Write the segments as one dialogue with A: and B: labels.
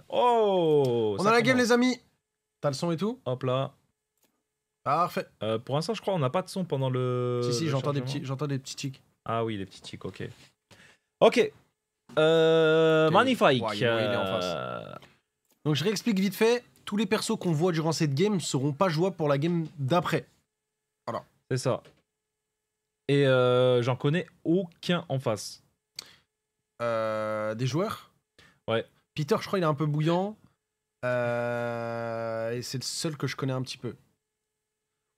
A: Oh,
B: On a la game, les amis. T'as le son et tout?
A: Hop là.
B: Parfait.
A: Pour l'instant, je crois on n'a pas de son pendant le.
B: Si,
A: le
B: j'entends des
A: chargement.
B: petits tics.
A: Ah oui, les petits tics, ok. Ok. Magnifique.
B: Ouais, il est en face. Donc je réexplique vite fait. Tous les persos qu'on voit durant cette game seront pas jouables pour la game d'après. Voilà.
A: C'est ça. Et j'en connais aucun en face.
B: Des joueurs?
A: Ouais.
B: Peter, je crois, il est un peu bouillant. Et c'est le seul que je connais un petit peu.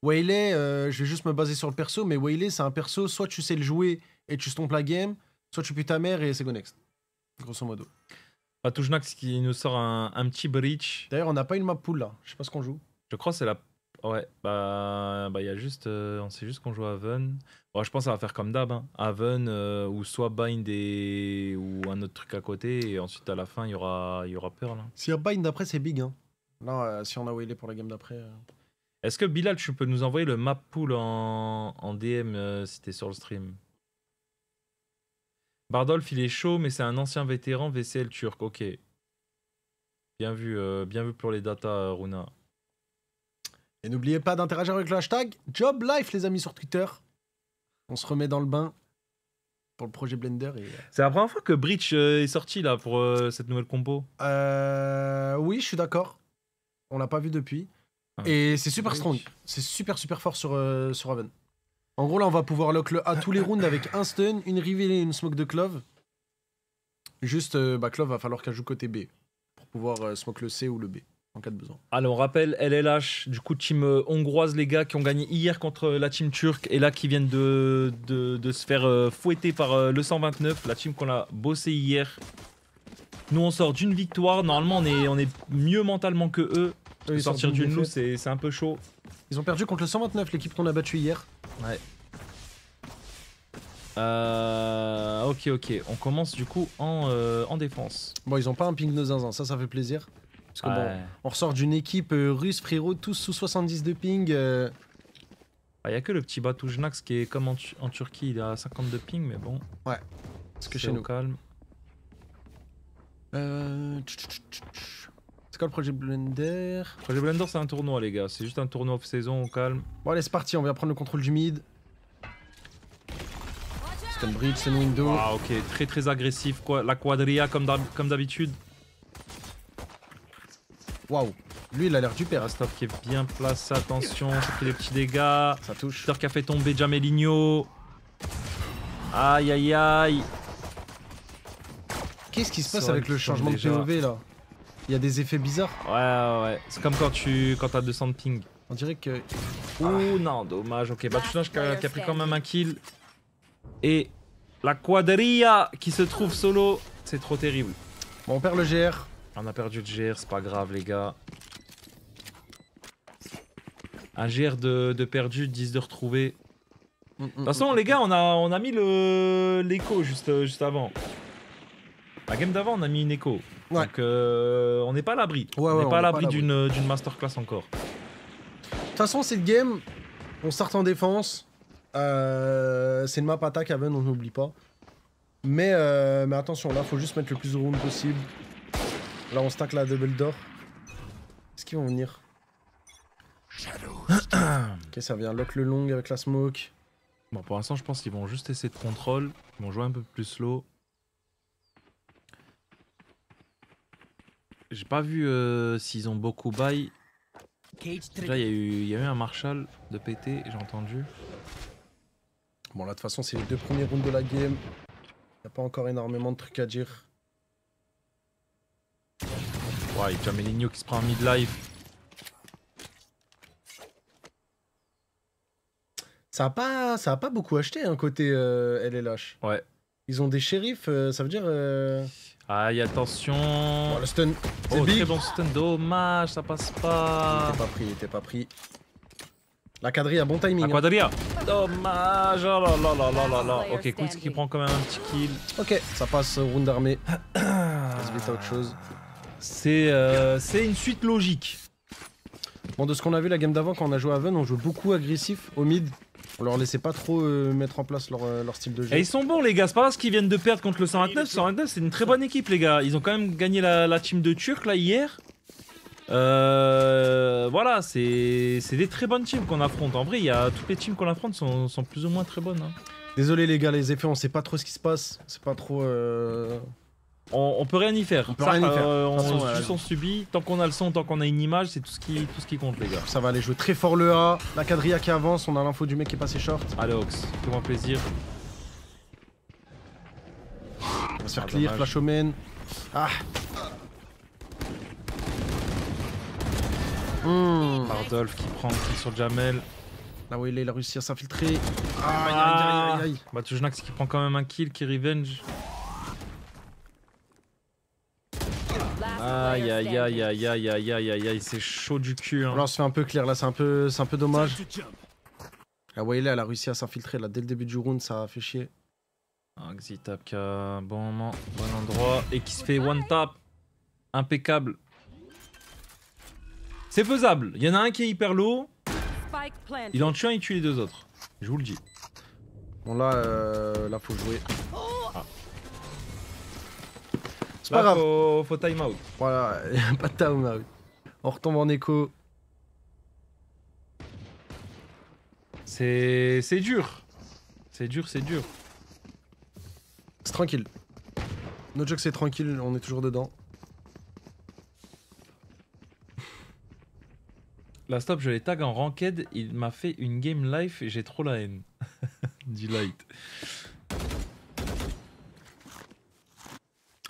B: Waylay, je vais juste me baser sur le perso, mais Waylay, c'est un perso, soit tu sais le jouer et tu stompes la game, soit tu pues ta mère et c'est go next. Grosso modo.
A: Patouchnax qui nous sort un petit breach.
B: D'ailleurs, on n'a pas une map pool là. Je sais pas ce qu'on joue.
A: Je crois que c'est la. Ouais, bah il y a juste. On sait juste qu'on joue Haven. Bon, je pense que ça va faire comme d'hab. Hein. Haven ou soit Bind ou un autre truc à côté. Et ensuite à la fin, il y aura Pearl. Hein.
B: S'il y a Bind d'après, c'est big. Hein. Là, si on a Waylay pour la game d'après.
A: Est-ce que Bilal, tu peux nous envoyer le map pool en DM si t'es sur le stream? Bardolph, il est chaud, mais c'est un ancien vétéran VCL turc. Ok. Bien vu pour les datas, Runa.
B: Et n'oubliez pas d'interagir avec le hashtag JobLife, les amis, sur Twitter. On se remet dans le bain pour le projet Blender.
A: C'est la première fois que Breach est sorti là pour cette nouvelle compo.
B: Oui, je suis d'accord. On l'a pas vu depuis.
A: Ah,
B: et c'est super
A: Breach.
B: strong. C'est super fort sur Haven. En gros, là, on va pouvoir lock le A tous les rounds avec un stun, une reveal et une smoke de Clove. Juste, Clove, va falloir qu'elle joue côté B pour pouvoir smoke le C ou le B en cas de besoin.
A: Allez, on rappelle LLH, du coup, team hongroise, les gars, qui ont gagné hier contre la team turque et là qui viennent de se faire fouetter par le 129, la team qu'on a bossé hier. Nous, on sort d'une victoire. Normalement, on est mieux mentalement que eux.
B: Ils
A: Sortir
B: sortent
A: d'une
B: d'une
A: loose,
B: défaite.
A: c'est un peu chaud.
B: Ils ont perdu contre le 129, l'équipe qu'on a battue hier.
A: Ouais. Ok. On commence du coup en défense.
B: Bon, ils ont pas un ping de zinzin, ça fait plaisir. Parce que bon,
A: Ouais.
B: on ressort d'une équipe russe, frérot, tous sous 70 de ping.
A: Il y a que le petit Batoujnax qui est comme en Turquie, il a 52 ping, mais bon.
B: Parce que
A: C'est
B: chez
A: au
B: nous.
A: calme.
B: C'est quoi le projet Blender?
A: Projet Blender, c'est un tournoi, les gars. C'est juste un tournoi off-saison au calme.
B: Bon, allez, c'est parti, on vient prendre le contrôle du mid. Stun bridge, stun window.
A: Ah, ok, très agressif, quoi. La quadrilla comme d'habitude.
B: Waouh, lui, il a l'air du père.
A: Rastov qui est bien placé, attention, ça fait des petits dégâts.
B: Ça touche.
A: Peter qui a fait tomber Jamelinho. Aïe.
B: Qu'est-ce qui se passe
A: Sol,
B: avec le
A: qui
B: changement de
A: tombe déjà.
B: POV là? Il y a des effets bizarres.
A: Ouais. C'est comme quand t'as 200 de ping.
B: On dirait que.
A: Ouh, non, dommage. Ok, Batushnash qui a pris quand même un kill. Et la quadrilla qui se trouve solo. C'est trop terrible.
B: Bon, on perd le GR.
A: On a perdu le GR, c'est pas grave, les gars. Un GR de perdu, 10 de retrouvé. De toute façon, les gars, on a mis l'écho juste avant. La game d'avant, on a mis une écho.
B: Ouais.
A: Donc, on n'est pas à l'abri. On n'est pas à l'abri d'une masterclass encore.
B: De toute façon, cette game, on start en défense. C'est une map attaque Haven, on n'oublie pas. Mais attention, là, faut juste mettre le plus de rounds possible. Là, on stack la double door. Est-ce qu'ils vont venir? Ok, ça vient lock le long avec la smoke.
A: Bon, pour l'instant, je pense qu'ils vont juste essayer de contrôle. Ils vont jouer un peu plus slow. J'ai pas vu s'ils ont beaucoup buy. Déjà, il y a eu un Marshall de PT, j'ai entendu.
B: Bon, là, de toute façon, c'est les deux premiers rounds de la game. Y a pas encore énormément de trucs à dire.
A: Ouais, il y a Jamelinho qui se prend en mid-life.
B: Ça a pas beaucoup acheté, hein, côté LLH.
A: Ouais.
B: Ils ont des shérifs, ça veut dire...
A: Aïe, attention.
B: Bon, le stun, c'est
A: Oh,
B: big.
A: très bon stun, dommage, ça passe pas.
B: Il était pas pris. La quadrille a bon timing.
A: La
B: Hein.
A: quadrilla. Dommage, oh là. Ok, Quicks qui prend quand même un petit kill.
B: Ok, ça passe au round d'armée. On se vite à autre chose.
A: C'est une suite logique.
B: Bon, de ce qu'on a vu la game d'avant, quand on a joué à Haven, on joue beaucoup agressif au mid. On leur laissait pas trop mettre en place leur style de jeu.
A: Et ils sont bons les gars, c'est pas parce qu'ils viennent de perdre contre le 129. 129 c'est une très bonne équipe les gars. Ils ont quand même gagné la team de Turc là hier. Voilà, c'est des très bonnes teams qu'on affronte. En vrai, toutes les teams qu'on affronte sont plus ou moins très bonnes. Hein.
B: Désolé les gars, les effets, on sait pas trop ce qui se passe. C'est pas trop...
A: On peut rien y faire.
B: On peut rien y faire.
A: On subit. Tant qu'on a le son, tant qu'on a une image, c'est tout ce qui compte les gars.
B: Ça va aller jouer très fort le A. La quadrilla qui avance, on a l'info du mec qui est passé short.
A: Allez Ox, fais-moi plaisir.
B: On va se faire clear, flash au main. Ah.
A: Bardolph qui prend kill sur Jamel.
B: Là où il a réussi à s'infiltrer. Aïe.
A: Bah Tujnax qui prend quand même un kill, qui revenge. Aïe, c'est chaud du cul. Hein.
B: Là on se fait un peu clear, là c'est un peu dommage. La Waylay elle a réussi à s'infiltrer là dès le début du round, ça a fait chier.
A: Xitap qui a un bon moment, bon endroit et qui se fait one tap. Impeccable. C'est faisable, il y en a un qui est hyper low. Il en tue un, il tue les deux autres. Je vous le dis.
B: Bon là faut jouer.
A: Ah.
B: C'est pas grave.
A: Faut time out.
B: Voilà, pas de time out. On retombe en écho.
A: C'est dur. C'est dur.
B: C'est tranquille. No joke, c'est tranquille, on est toujours dedans.
A: La stop, je l'ai tag en ranked, il m'a fait une game life et j'ai trop la haine. Du light.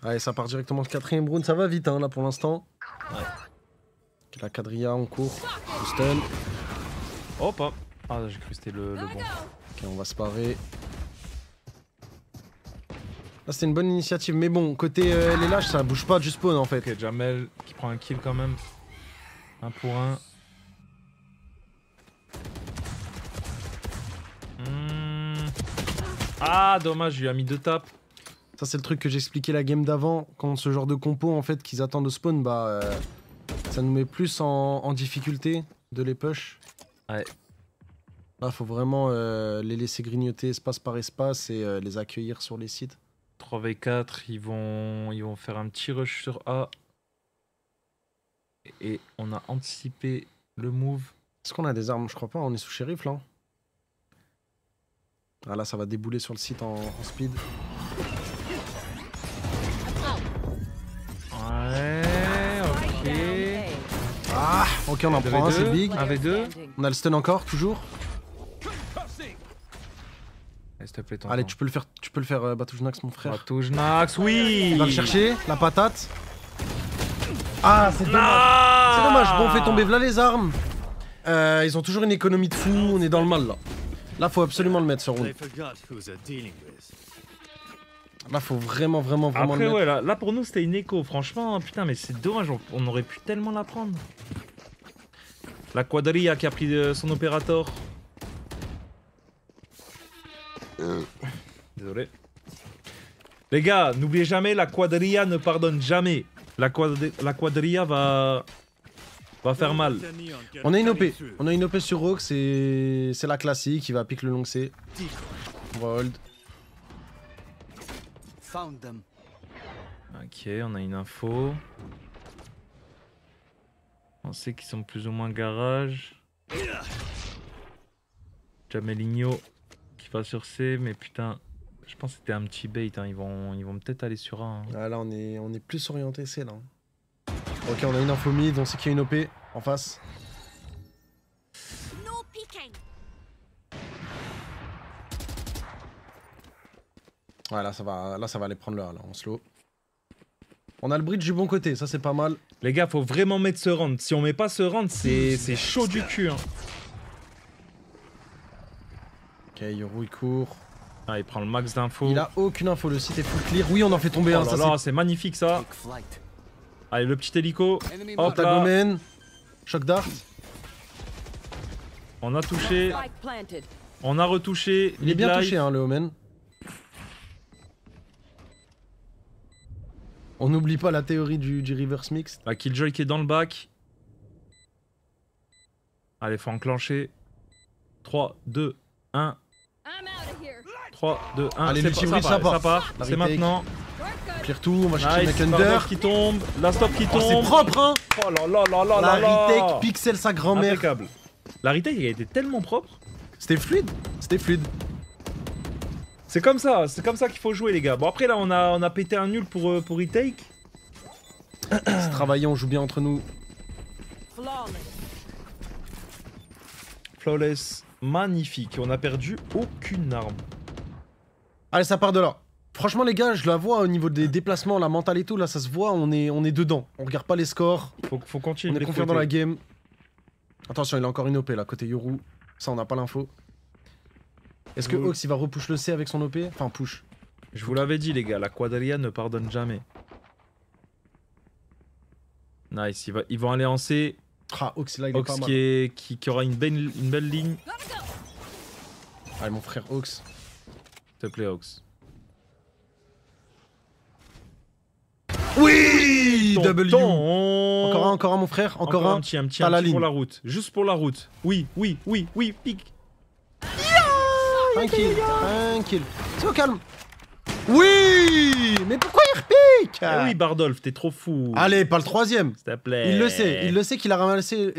B: Allez, ça part directement sur le 4ème round, ça va vite hein, là pour l'instant.
A: Ouais.
B: La quadrilla en cours. Le stun.
A: Hop hop. Ah, j'ai cru que c'était le bon.
B: Ok, on va se parer. Là, c'était une bonne initiative, mais bon, côté les lâches, ça bouge pas du spawn en fait.
A: Ok, Jamel qui prend un kill quand même. 1 pour 1. Ah, dommage, je lui ai mis 2 tapes.
B: Ça, c'est le truc que j'expliquais la game d'avant. Quand ce genre de compo en fait qu'ils attendent au spawn, bah ça nous met plus en difficulté de les push.
A: Ouais.
B: Là, faut vraiment les laisser grignoter espace par espace et les accueillir sur les sites.
A: 3v4, ils vont faire un petit rush sur A. Et on a anticipé le move.
B: Est-ce qu'on a des armes? Je crois pas, on est sous shérif là. Ah là, ça va débouler sur le site en speed.
A: Ouais, ok.
B: Ah, ok, on en prend un, c'est big.
A: 1v2.
B: On a le stun encore, toujours.
A: Allez, s'il te plaît, tonton.
B: Allez, tu peux le faire, Batujnax, mon frère.
A: Batujnax, oui.
B: On va le chercher, la patate. Ah, c'est dommage. C'est dommage. Bon, on fait tomber là les armes. Ils ont toujours une économie de fou, on est dans le mal là. Là, faut absolument le mettre ce round. Là, faut vraiment
A: Après,
B: le mettre.
A: ouais, là pour nous, c'était une écho. Franchement, putain, mais c'est dommage, on aurait pu tellement la prendre. La quadrilla qui a pris son opérateur. Désolé. Les gars, n'oubliez jamais, la quadrilla ne pardonne jamais. La quadrilla va faire mal.
B: On a une OP. On a une OP sur Rogue, c'est la classique, il va pique le long C. On va hold.
A: Ok, on a une info. On sait qu'ils sont plus ou moins garage. Jamelinho qui va sur C, mais putain, je pense que c'était un petit bait. Hein. Ils vont peut-être aller sur A. Hein.
B: Ah, là, on est plus orienté C là. Ok, on a une info mid, on sait qu'il y a une OP en face. Ouais, là ça va aller prendre le A là, en slow. On a le bridge du bon côté, ça c'est pas mal.
A: Les gars, faut vraiment mettre ce round. Si on met pas ce round, c'est chaud du cul. Hein.
B: Ok, Yoru il court.
A: Ah, il prend le max d'infos.
B: Il a aucune info, le site est full clear. Oui, on en fait tomber un,
A: ça c'est magnifique ça. Allez, le petit hélico. Hop là.
B: Domaine. Choc dart.
A: On a touché. On a retouché.
B: Il est bien touché, hein, le Omen. On n'oublie pas la théorie du reverse mix.
A: La Killjoy qui est dans le bac. Allez, faut enclencher. 3, 2, 1. 3, 2, 1.
B: Allez,
A: C'est
B: l'ultime
A: pas-
B: reach, ça part.
A: Ça part.
B: La
A: C'est
B: retake.
A: maintenant.
B: Clear tout, on va chercher
A: Nice.
B: le neck under.
A: Bardolph qui tombe. La stop qui
B: Oh, c'est
A: tombe.
B: propre, hein.
A: Oh là là là là
B: La
A: là là.
B: retake pixel sa grand-mère.
A: Impeccable. La retake, elle a été tellement propre.
B: C'était fluide. C'était fluide.
A: C'est comme ça qu'il faut jouer, les gars. Bon, après, là, on a pété un nul pour retake.
B: C'est travaillé, on joue bien entre nous.
A: Flawless, magnifique. On a perdu aucune arme.
B: Allez, ça part de là. Franchement, les gars, je la vois au niveau des déplacements, la mentale et tout. Là, ça se voit, on est dedans. On regarde pas les scores.
A: Faut continuer.
B: On est
A: de les
B: confiant dans la
A: fouetter.
B: game. Attention, il a encore une OP là, côté Yoru. Ça, on n'a pas l'info. Est-ce que
A: Oui.
B: Ox il va repush le C avec son OP? Enfin, push.
A: Je vous l'avais dit, les gars, la quadrilla ne pardonne jamais. Nice, ils vont aller en C.
B: Ah, Ox là, il est pas
A: Ox
B: mal.
A: qui aura une belle ligne.
B: Allez, mon frère Ox.
A: S'il te plaît, Ox.
B: Oui W.
A: Tonton.
B: Encore un, mon frère. Encore un.
A: un petit
B: T'as la
A: pour
B: ligne.
A: la route. Juste pour la route. Oui, pique.
B: Tranquille, tranquille. C'est au calme. Oui. Mais pourquoi il repique?
A: Ah oui, Bardolph, t'es trop fou.
B: Allez, pas le troisième.
A: S'il te plaît.
B: Il le sait qu'il a ramassé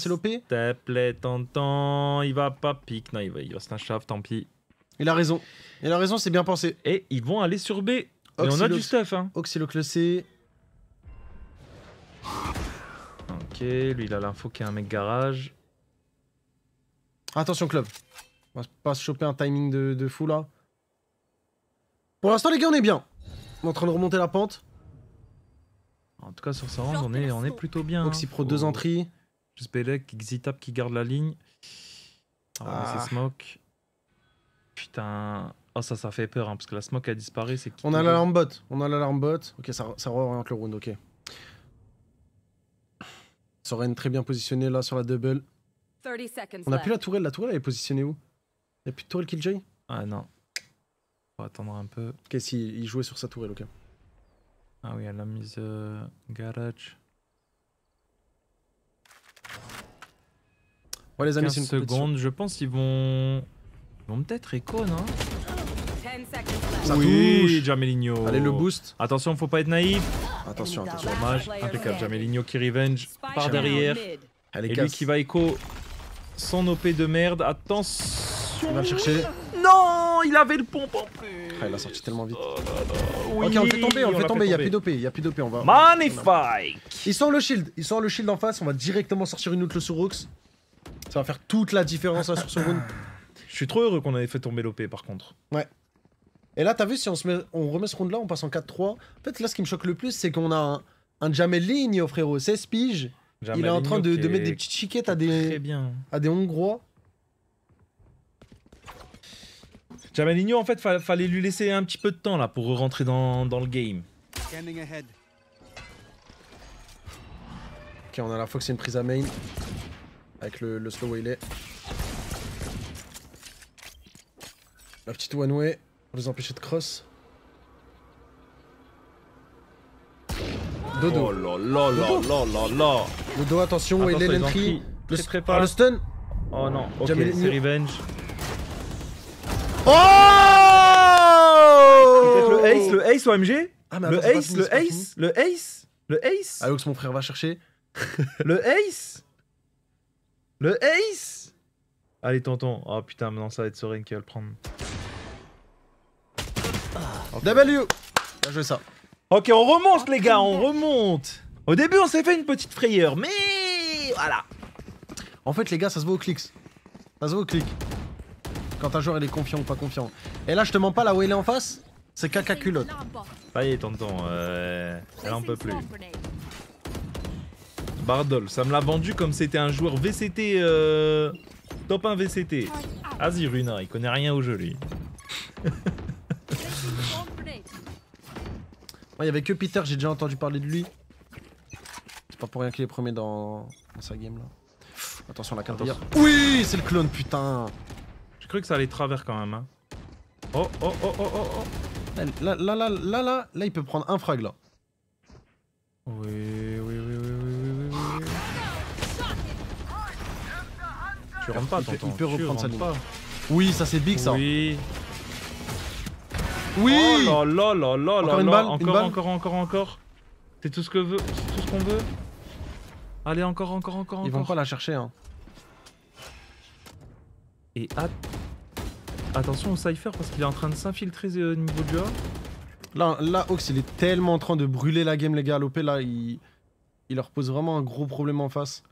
B: l'OP.
A: S'il te plaît, tonton. Il va pas pique. Non, il va se shove, tant pis.
B: Il a raison, c'est bien pensé.
A: Et ils vont aller sur B. Et
B: Ox,
A: on a
B: il
A: du
B: Ox.
A: stuff, hein.
B: Ox il le C.
A: Ok, lui il a l'info qu'il y a un mec garage.
B: Attention club. On va pas se choper un timing de fou là. Pour l'instant les gars on est bien. On est en train de remonter la pente.
A: En tout cas sur ce round on est plutôt bien.
B: Oxy Pro 2 entrées.
A: Juste Belek, Xitap qui garde la ligne. On va
B: Ah.
A: laisser Smoke. Putain. Oh ça fait peur hein, parce que la Smoke a disparu. C'est
B: On a l'alarme bot. Ok ça réoriente le round, ok. Soren très bien positionné là sur la double. On a plus la tourelle elle est positionnée où? Y'a plus de tourelle Killjoy?
A: Ah non. On va attendre un peu.
B: Ok si il jouait sur sa tourelle, ok.
A: Ah oui, elle a mise garage.
B: Ouais les amis
A: 15
B: c'est une compétition.
A: secondes, je pense qu'ils vont peut-être écho, non?
B: Ça
A: oui,
B: touche.
A: Jamelinho.
B: Allez le boost.
A: Attention, faut pas être naïf.
B: Attention.
A: Dommage, impeccable. Jamelinho qui revenge par derrière.
B: Allez
A: Et lui
B: casse.
A: qui va écho son OP de merde. Attention.
B: On va le chercher.
A: Non, il avait le pompe en plus.
B: Ah, il a sorti tellement vite.
A: Oh là là. Oui,
B: Ok on le fait tomber,
A: l'a fait
B: il y a plus d'OP, on va.
A: Magnifique.
B: Ils sont le shield en face, on va directement sortir une autre sur Rox. Ça va faire toute la différence là sur ce round.
A: Je suis trop heureux qu'on avait fait tomber l'OP par contre.
B: Et là, t'as vu, si on remet ce round là, on passe en 4-3. En fait, là, ce qui me choque le plus, c'est qu'on a un Jamel Ligne, oh, frérot, 16 piges. Il est en train de mettre des petites chiquettes à
A: Très bien.
B: des Hongrois.
A: Jamelinho, en fait, fallait lui laisser un petit peu de temps là pour rentrer dans le game.
B: Ok, on a la fois que c'est une prise à main. Avec le slow waylay. La petite one way pour les empêcher de cross. Dodo.
A: Oh là là là là là là.
B: Dodo, attention,
A: Attention,
B: waylay
A: ils ont
B: l'entry.
A: pris très pas.
B: Le stun.
A: Oh non, ok,
B: Jamelinho.
A: c'est revenge.
B: Oh
A: Peut-être le ace OMG.
B: Ah, mais
A: Le
B: attends, c'est pas
A: ace,
B: fini,
A: le
B: c'est pas fini.
A: ace, le ace, le ace,
B: Alox, mon frère, va chercher.
A: le ace, le ace. Allez, tonton. Oh putain, maintenant ça va être Soren qui va le prendre.
B: W. Bien joué ça.
A: Ok, on remonte les gars, on remonte. Au début, on s'est fait une petite frayeur, mais voilà.
B: En fait, les gars, ça se voit au clic. Ça se voit au clic. Quand un joueur il est confiant ou pas confiant. Et là, je te mens pas, là où il est en face, c'est caca culotte.
A: Ça y est, tonton, elle en peut plus. Bardolph, ça me l'a vendu comme c'était un joueur VCT, top 1 VCT. Vas-y, Runa, il connaît rien au jeu, lui.
B: Il y avait que Peter, j'ai déjà entendu parler de lui. C'est pas pour rien qu'il est premier dans sa game là. Attention la carte. Oui, c'est le clone, putain.
A: J'ai cru que ça allait travers quand même. Hein. Oh, oh, oh, oh, oh, oh.
B: Là, il peut prendre un frag là.
A: Oui, oui, oui, oui, oui, oui, oui, oui. Tu rentres pas, tonton.
B: Il peut reprendre sa
A: tu
B: ligne.
A: rentres pas.
B: Oui, ça c'est big ça.
A: Oui.
B: Oui.
A: Oh là là là là
B: Encore une
A: là.
B: balle,
A: Encore. C'est tout ce que veut. C'est tout ce qu'on veut. Allez, encore.
B: Ils vont pas la chercher hein.
A: Et attention au Cypher parce qu'il est en train de s'infiltrer au niveau du A.
B: Là, Ox il est tellement en train de brûler la game les gars à l'OP là, il leur pose vraiment un gros problème en face.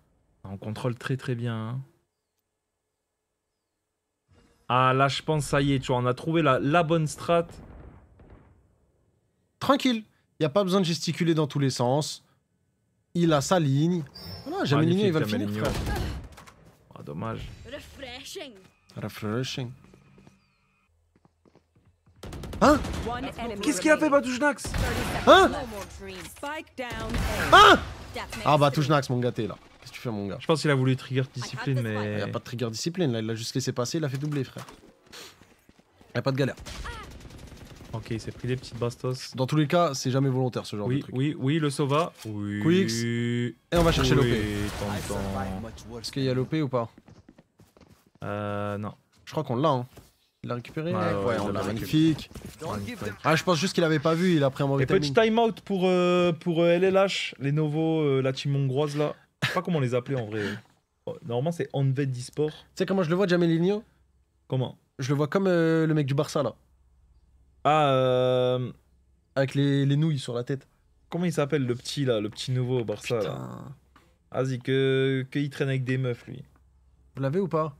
A: On contrôle très bien. Hein. Ah là je pense ça y est, tu vois, on a trouvé la bonne strat.
B: Tranquille, y a pas besoin de gesticuler dans tous les sens. Il a sa ligne. Voilà, Jamelinho il va le finir frère.
A: Ah dommage.
B: Refreshing. Hein?
A: Qu'est-ce qu'il a fait Batouchnax?
B: Hein? Hein? Ah bah Touchnax mon gâté là. Qu'est-ce que tu fais mon gars?
A: Je pense qu'il a voulu trigger discipline mais...
B: Y a pas de trigger discipline là, il l'a juste laissé passer, il a fait doubler frère. Y a pas de galère.
A: Ok, il s'est pris des petites bastos.
B: Dans tous les cas, c'est jamais volontaire ce genre de truc.
A: Oui, le Sova. Oui.
B: Quicks. Et on va chercher l'OP.
A: Tonton.
B: Est-ce qu'il y a l'OP ou pas?
A: Non.
B: Je crois qu'on l'a hein. Il l'a récupéré?
A: Ouais,
B: on l'a, magnifique. Ah, je pense juste qu'il avait pas vu, il a pris un mauvais
A: Et petit
B: timing.
A: time out pour LLH, les nouveaux, la team hongroise là. Je sais pas comment les appeler en vrai. Normalement c'est Onved d'eSport.
B: Tu sais comment je le vois, Jamelinho?
A: Comment?
B: Je le vois comme le mec du Barça là.
A: Ah,
B: Avec les nouilles sur la tête.
A: comment il s'appelle le petit là, le petit nouveau au Barça là?
B: Putain.
A: Vas-y, qu'il traîne avec des meufs lui.
B: Vous l'avez ou pas?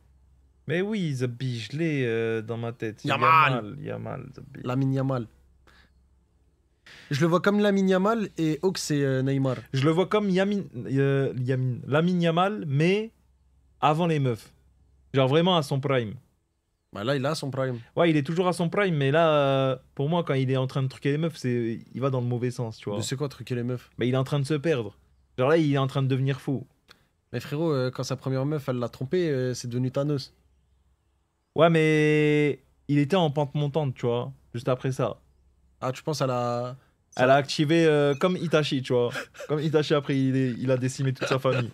A: Mais oui, Zabi, je l'ai dans ma tête.
B: Yamal.
A: Yamal, Zabi.
B: Lamine Yamal. Je le vois comme Lamine Yamal et Ox et Neymar.
A: Je le vois comme Lamine Yamal, mais avant les meufs. Genre vraiment à son prime.
B: Bah là, il a son prime.
A: Ouais, il est toujours à son prime, mais là, pour moi, quand il est en train de truquer les meufs, il va dans le mauvais sens, tu vois.
B: Mais c'est quoi truquer les meufs?
A: Mais il est en train de se perdre. Genre là, il est en train de devenir fou.
B: Mais frérot, quand sa première meuf, elle l'a trompé, c'est devenu Thanos.
A: Ouais, mais il était en pente montante, tu vois, juste après ça.
B: Ah, tu penses à la...
A: Elle a activé comme Itachi, tu vois. Comme Itachi, après, il a décimé toute sa famille.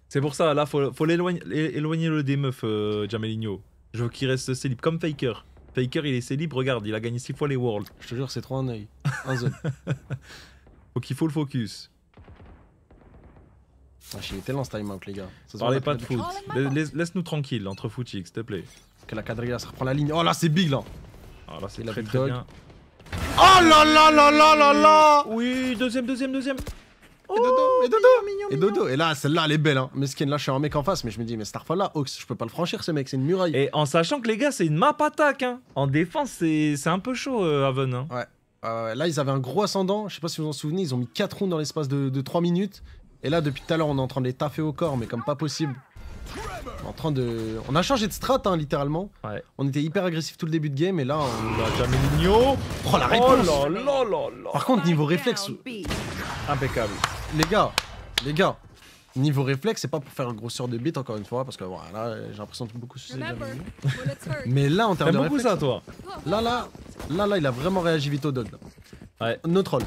A: C'est pour ça, là, faut éloigner le des meufs, Jamelinho. Je veux qu'il reste célib, comme Faker. Faker, il est célib, regarde, il a gagné 6 fois les Worlds.
B: Je te jure, c'est trop un œil. Un zone.
A: Faut qu'il faut le focus.
B: Il était lent ce timeout, les gars. Ça se
A: Parlez
B: voit,
A: pas de foot. Laisse-nous tranquille entre footix, s'il te plaît.
B: Que la quadrilla, ça reprend la ligne. Oh là, c'est big là.
A: Ah là, c'est
B: Et la
A: très
B: big
A: très
B: dog.
A: bien.
B: Oh là là là là là là.
A: Oui, deuxième.
B: Et Dodo. Et Dodo. Et là, celle-là, elle est belle. Hein. Mesquine, là, je suis un mec en face, mais je me dis, mais Starfall là, Ox, je peux pas le franchir, ce mec, c'est une muraille.
A: Et en sachant que les gars, c'est une map attaque. Hein. En défense, c'est un peu chaud, Haven. Hein.
B: Ouais. Là, ils avaient un gros ascendant. Je sais pas si vous vous en souvenez, ils ont mis 4 rounds dans l'espace de 3 minutes. Et là, depuis tout à l'heure, on est en train de les taffer au corps, mais comme pas possible. On a changé de strat, hein, littéralement.
A: Ouais.
B: On était hyper agressif tout le début de game, et là, on a
A: Jamelinho.
B: Oh la réponse.
A: Oh là là là là.
B: Par contre, niveau réflexe,
A: Impeccable.
B: les gars, niveau réflexe, c'est pas pour faire un grosseur de bite encore une fois, parce que voilà, j'ai l'impression de beaucoup sucer. Mais là, en termes de
A: T'aimes beaucoup
B: réflexe,
A: ça, toi?
B: là, il a vraiment réagi vite au dog. Là.
A: Ouais.
B: No troll.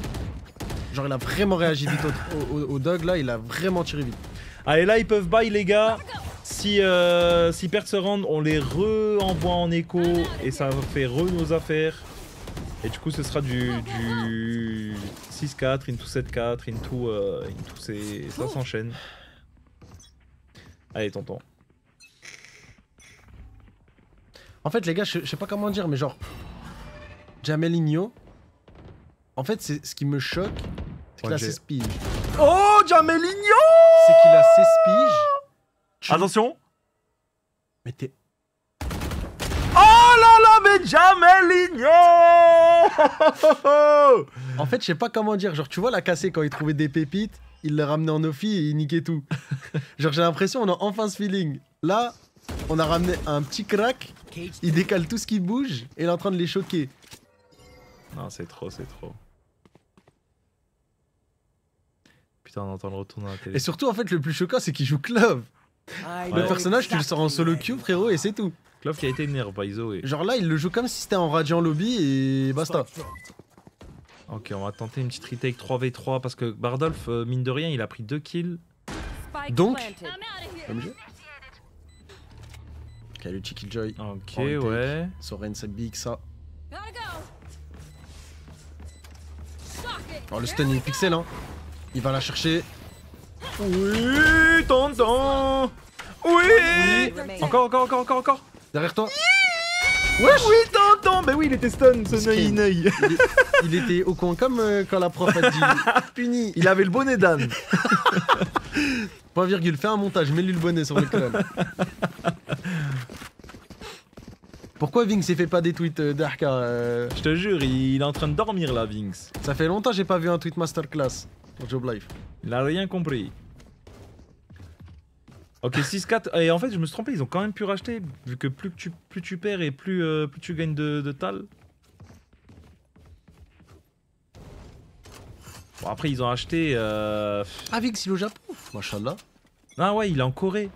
B: Genre, il a vraiment réagi vite au dog, là, il a vraiment tiré vite.
A: Allez, là, ils peuvent buy, les gars. Si perdent se rendent, on les re-envoie en écho et ça fait nos affaires. Et du coup, ce sera du 6-4, into 7-4, into ça s'enchaîne. Allez, tonton.
B: En fait, les gars, je sais pas comment dire, mais genre, Jamelinho, en fait, c'est ce qui me choque, c'est qu'il a 16 piges.
A: Oh, Jamelinho!
B: C'est qu'il a 16 piges.
A: Attention!
B: Mais t'es...
A: Oh là là, mais Jamelinho!
B: En fait, je sais pas comment dire. Genre, tu vois, la cassé quand il trouvait des pépites, il les ramenait en offi et il niquait tout. Genre, j'ai l'impression on a enfin ce feeling. Là, on a ramené un petit crack, il décale tout ce qui bouge et il est en train de les choquer.
A: Non, c'est trop. Putain, on entend le retour dans la télé.
B: Et surtout, en fait, le plus choquant, c'est qu'il joue Clove. Le personnage, tu le sors en solo queue, frérot, et c'est tout.
A: Clove qui a été nerf, by the way.
B: Genre là, il le joue comme si c'était en radiant lobby et basta.
A: Ok, on va tenter une petite retake 3v3 parce que Bardolph, mine de rien, il a pris 2 kills.
B: Donc, MG. Ok, le Cheeky Joy.
A: Ok,
B: Oh, le take.
A: ouais.
B: Soren, c'est big ça.
C: Gotta go. Shock it.
B: Oh, le stun, il est pixel, hein. Il va la chercher.
A: Oui, tonton. Oui. Encore.
B: Derrière toi.
A: Wesh. Oui, tonton. Mais oui, il était stun, ce
B: Skin.
A: Ney.
B: Il était au coin comme quand la prof a dit puni.
A: Il avait le bonnet d'âne.
B: Point virgule, fais un montage, mets-lui le bonnet sur le clan. Pourquoi Vinx s'est fait pas des tweets d'Arka
A: Je te jure, il est en train de dormir là, Vinx.
B: Ça fait longtemps que j'ai pas vu un tweet masterclass pour Job Life.
A: Il a rien compris. Ok, 6-4. Et en fait, je me suis trompé, ils ont quand même pu racheter, vu que plus tu perds et plus tu gagnes de tal. Bon, après, ils ont acheté.
B: Ah, Vinx, il est au Japon. Machallah.
A: Ah ouais, il est en Corée.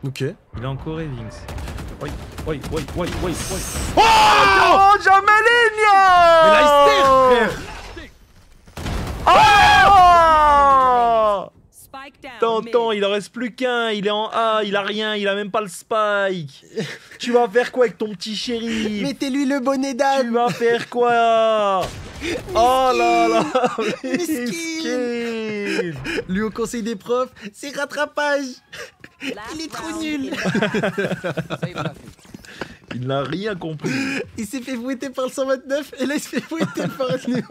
B: Ok.
A: Il est en Corée, Vinx. Oui. Oh Jamelinho.
B: Mais là, il frère.
A: Oh
C: Spike down.
A: Tonton,
C: mid.
A: il en reste plus qu'un, il est en A, il a rien, il a même pas le spike. Tu vas faire quoi avec ton petit chéri?
B: Mettez-lui le bonnet
A: Tu
B: d'âne.
A: vas faire quoi? Oh là là,
B: Miskin.
A: miskin.
B: Lui au conseil des profs, c'est rattrapage.
C: Last
B: Il est trop
C: round
B: nul.
C: in-
A: Il n'a rien compris.
B: Il s'est fait fouetter par le 129 et là il se fait fouetter par nous.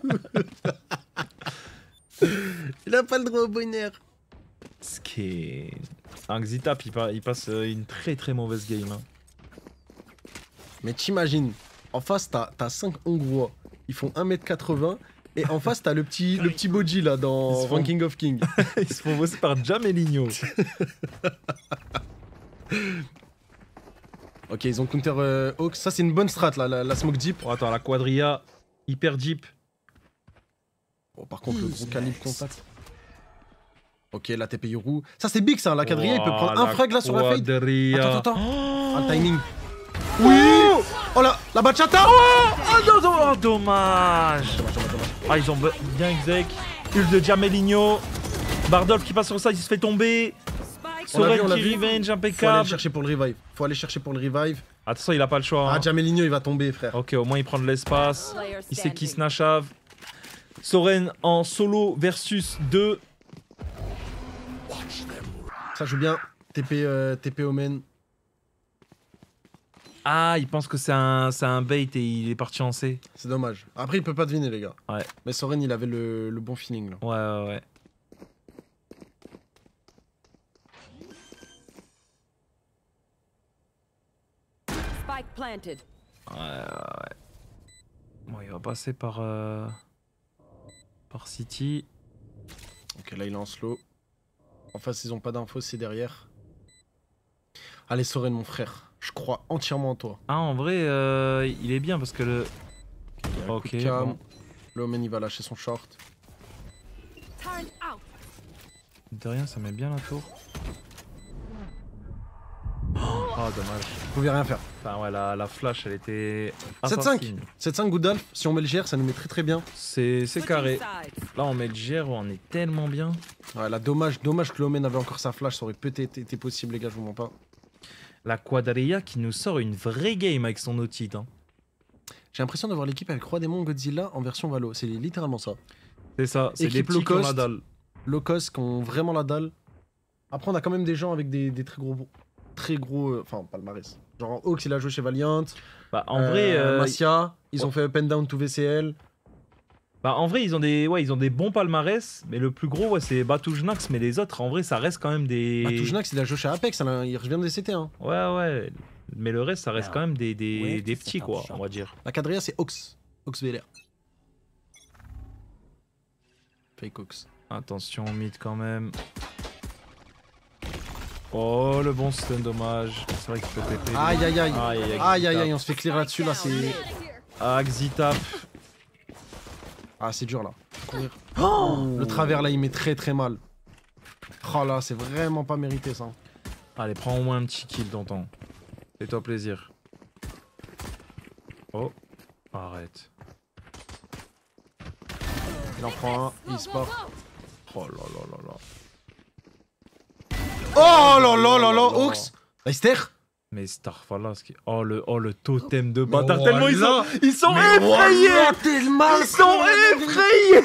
B: Il a pas le droit au bonheur.
A: Skin. Xitap, il passe une très très mauvaise game. Hein.
B: Mais t'imagines, en face t'as 5 Hongrois, ils font 1m80 et en face t'as le petit Boji là dans
A: Ils se font-
B: Ranking of King.
A: Ils se font bosser par Jamelinho.
B: Ok, ils ont counter Hawk, ça c'est une bonne strat là, la smoke deep.
A: Oh, attends, la quadrilla, hyper deep.
B: Oh, par contre le gros calibre contact. Ok, la TP Yoru. Ça c'est big ça, la quadrilla il peut prendre un frag là sur la fade.
A: Quadrilla.
B: Attends. Ah, le timing. Oui. Oh là, la bachata.
A: Oh, dommage. Ah, ils ont bien exec. Ult de Jamelinho. Bardolph qui passe sur ça, il se fait tomber.
C: Spike
B: On l'a vu,
A: Soren
B: on l'a
A: qui
B: vu.
A: revenge,
B: Faut aller le
A: impeccable.
B: chercher pour le revive. Faut aller chercher pour le revive.
A: Attention, il a pas le choix.
B: Ah,
A: Hein.
B: Jamelinho il va tomber frère.
A: Ok, au moins il prend de l'espace.
C: player
A: Il sait qui
C: standing.
A: snashave. Soren en solo versus 2.
B: Ça joue bien. TP Omen.
A: Ah, il pense que c'est un bait et il est parti en C.
B: C'est dommage. Après, il peut pas deviner, les gars.
A: Ouais.
B: Mais Soren, il avait le bon feeling là.
A: Ouais.
C: Spike planted.
A: Ouais. Bon, il va passer par City.
B: Ok, là, il est en slow. En face, ils ont pas d'infos, c'est derrière. Allez, Soren, mon frère. Je crois entièrement en toi.
A: Ah, en vrai, il est bien parce que le.
B: Il y a un
A: Ok,
B: coup de cam.
A: bon.
B: Le Omen, il va lâcher son short.
C: Turn out.
A: De rien, ça met bien la tour. Oh, dommage.
B: Vous pouvez rien faire.
A: Enfin, ouais, la flash, elle était.
B: 7-5.
A: assassine.
B: 7-5, Goodalf. Si on met le GR, ça nous met très très bien.
A: C'est
C: Switching
A: carré.
C: sides.
A: Là, on met le GR, on est tellement bien.
B: Ouais, là, dommage que le Omen avait encore sa flash. Ça aurait peut-être été possible, les gars, je vous mens pas.
A: La quadrilla qui nous sort une vraie game avec son otite. Hein.
B: J'ai l'impression d'avoir l'équipe avec Roi Démon Godzilla en version Valo. C'est littéralement ça.
A: C'est ça, c'est les
B: Équipe
A: petits
B: low
A: qui ont la
B: cost.
A: dalle.
B: Low cost, qui ont vraiment la dalle. Après, on a quand même des gens avec des très gros. Enfin, palmarès. Genre, Hawks, il a joué chez Valiant.
A: Bah, en vrai,
B: Masia, ils ont
A: ouais.
B: fait up and down to VCL.
A: bah, en vrai, ils ont des bons palmarès, mais le plus gros, ouais, c'est Batujnax, mais les autres, en vrai, ça reste quand même des.
B: Toujnax, il a joué chez Apex, il revient des CT. Hein.
A: Ouais, mais le reste, ça reste quand même des petits, quoi, on va dire.
B: La quadrilla, c'est Hawks. Hawks VLR. Fake Hawks.
A: Attention, mid quand même. Oh, le bon stun, dommage. C'est vrai qu'il peut TP.
B: Aïe aïe aïe. Aïe aïe aïe, on se fait clear là-dessus là, c'est.
A: Ah, Xitap.
B: Ah, c'est dur là. Courir. Le travers là, il met très très mal. Oh là, c'est vraiment pas mérité ça.
A: Allez, prends au moins un petit kill, tonton. Fais-toi plaisir. Oh, arrête.
B: Il en prend un, il se part.
A: Oh là là là là.
B: Oh là là là là, Hawks. Leicester.
A: Mais Starfall, oh le totem de
B: Mais
A: bâtard, tellement ils sont
B: Mais
A: effrayés.
B: voilà, tellement
A: Ils sont effrayés.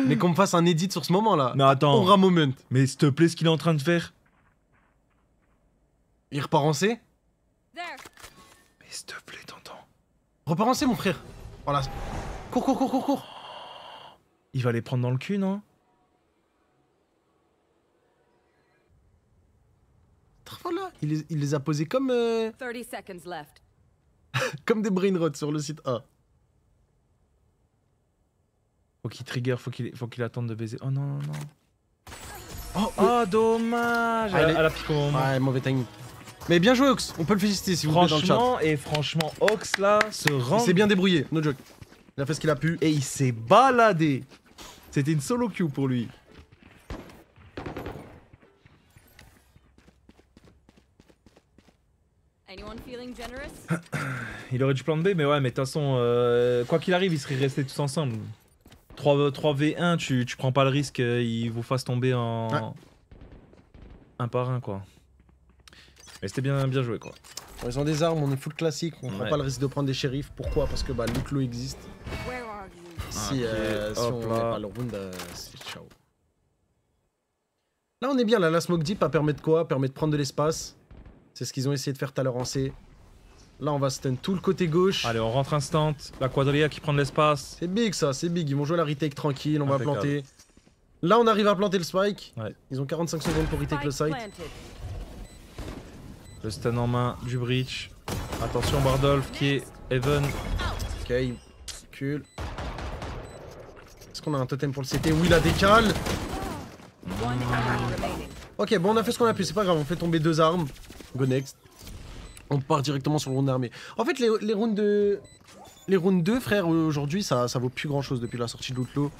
B: Mais qu'on me fasse un edit sur ce moment là.
A: Mais attends.
B: Aura moment.
A: Mais s'il te plaît, ce qu'il est en train de faire.
B: Il repart en C.
C: There.
A: Mais s'il te plaît, tonton.
B: Repart en C mon frère. Voilà. Cours, cours, cours, cours, cours.
A: Il va les prendre dans le cul, non?
B: Voilà. Il les a posés comme,
C: 30 seconds left.
B: comme des brain rots sur le site A.
A: Faut qu'il trigger, faut qu'il attende de baiser. Oh non, non, non.
B: Oh,
A: Oh, dommage.
B: Allez.
A: À la pique au moment.
B: Ouais, mauvais timing. Mais bien joué Ox, on peut le féliciter si vous plaît dans le chat.
A: Franchement, Ox là se rend.
B: Il s'est bien débrouillé, no joke. Il a fait ce qu'il a pu.
A: Et il s'est baladé. C'était une solo queue pour lui.
C: Anyone feeling generous?
A: Il aurait dû plan B, mais ouais, mais de toute façon, quoi qu'il arrive, ils seraient restés tous ensemble. 3v1, tu prends pas le risque, ils vous fassent tomber en.
B: Ouais.
A: Un par un, quoi. Mais c'était bien joué, quoi.
B: Ils ont des armes, on est full classique, on prend
A: Ouais.
B: pas le risque de prendre des shérifs. Pourquoi? Parce que bah, Luclo existe.
C: Where are you?
B: Si,
A: Ok,
B: si
A: hop
B: on
A: là.
B: met pas le round, c'est ciao. Là on est bien, là, la smoke deep, elle permet de quoi? Permet de prendre de l'espace. C'est ce qu'ils ont essayé de faire tout à l'heure en C. Là on va stun tout le côté gauche.
A: Allez, on rentre instant. La quadrilla qui prend de l'espace.
B: C'est big ça, c'est big. Ils vont jouer la retake tranquille, on va
A: Impeccable.
B: planter. Là on arrive à planter le spike.
A: Ouais.
B: Ils ont 45 secondes pour retake le
C: Spike
B: site.
C: planted.
A: Le stun en main du breach. Attention, Bardolph qui est Even.
B: Ok, cool. Est-ce qu'on a un totem pour le CT? Oui, la décale.
C: One enemy remaining.
B: Ok, bon, on a fait ce qu'on a pu, c'est pas grave, on fait tomber 2 armes. Go next. On part directement sur le round armé. En fait, les rounds de. Les rounds 2, frère, aujourd'hui, ça vaut plus grand chose depuis la sortie de l'Outlaw.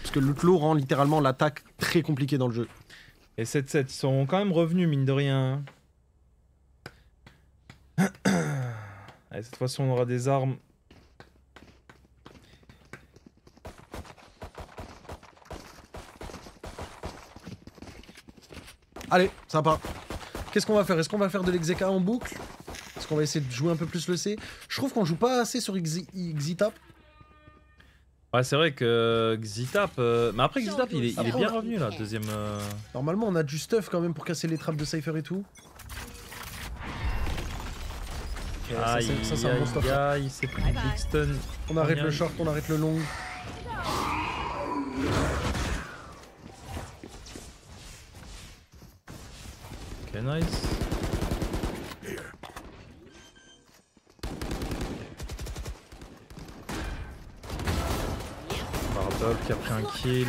B: Parce que l'Outlaw rend littéralement l'attaque très compliquée dans le jeu.
A: Et 7-7, ils sont quand même revenus, mine de rien. Allez, cette fois-ci, on aura des armes.
B: Allez, ça part. Qu'est-ce qu'on va faire? Est-ce qu'on va faire de l'exeka en boucle? Est-ce qu'on va essayer de jouer un peu plus le C? Je trouve qu'on joue pas assez sur Xitap.
A: Ouais, c'est vrai que Xitap. Mais après, Xitap, il est bien revenu là, deuxième.
B: Normalement, on a du stuff quand même pour casser les trappes de Cypher et tout. Ok, ça, c'est un bon stuff.
A: aïe, c'est pris une big stun.
B: On arrête le short, on arrête le long.
A: Ok, nice. Bardolph qui a pris un kill.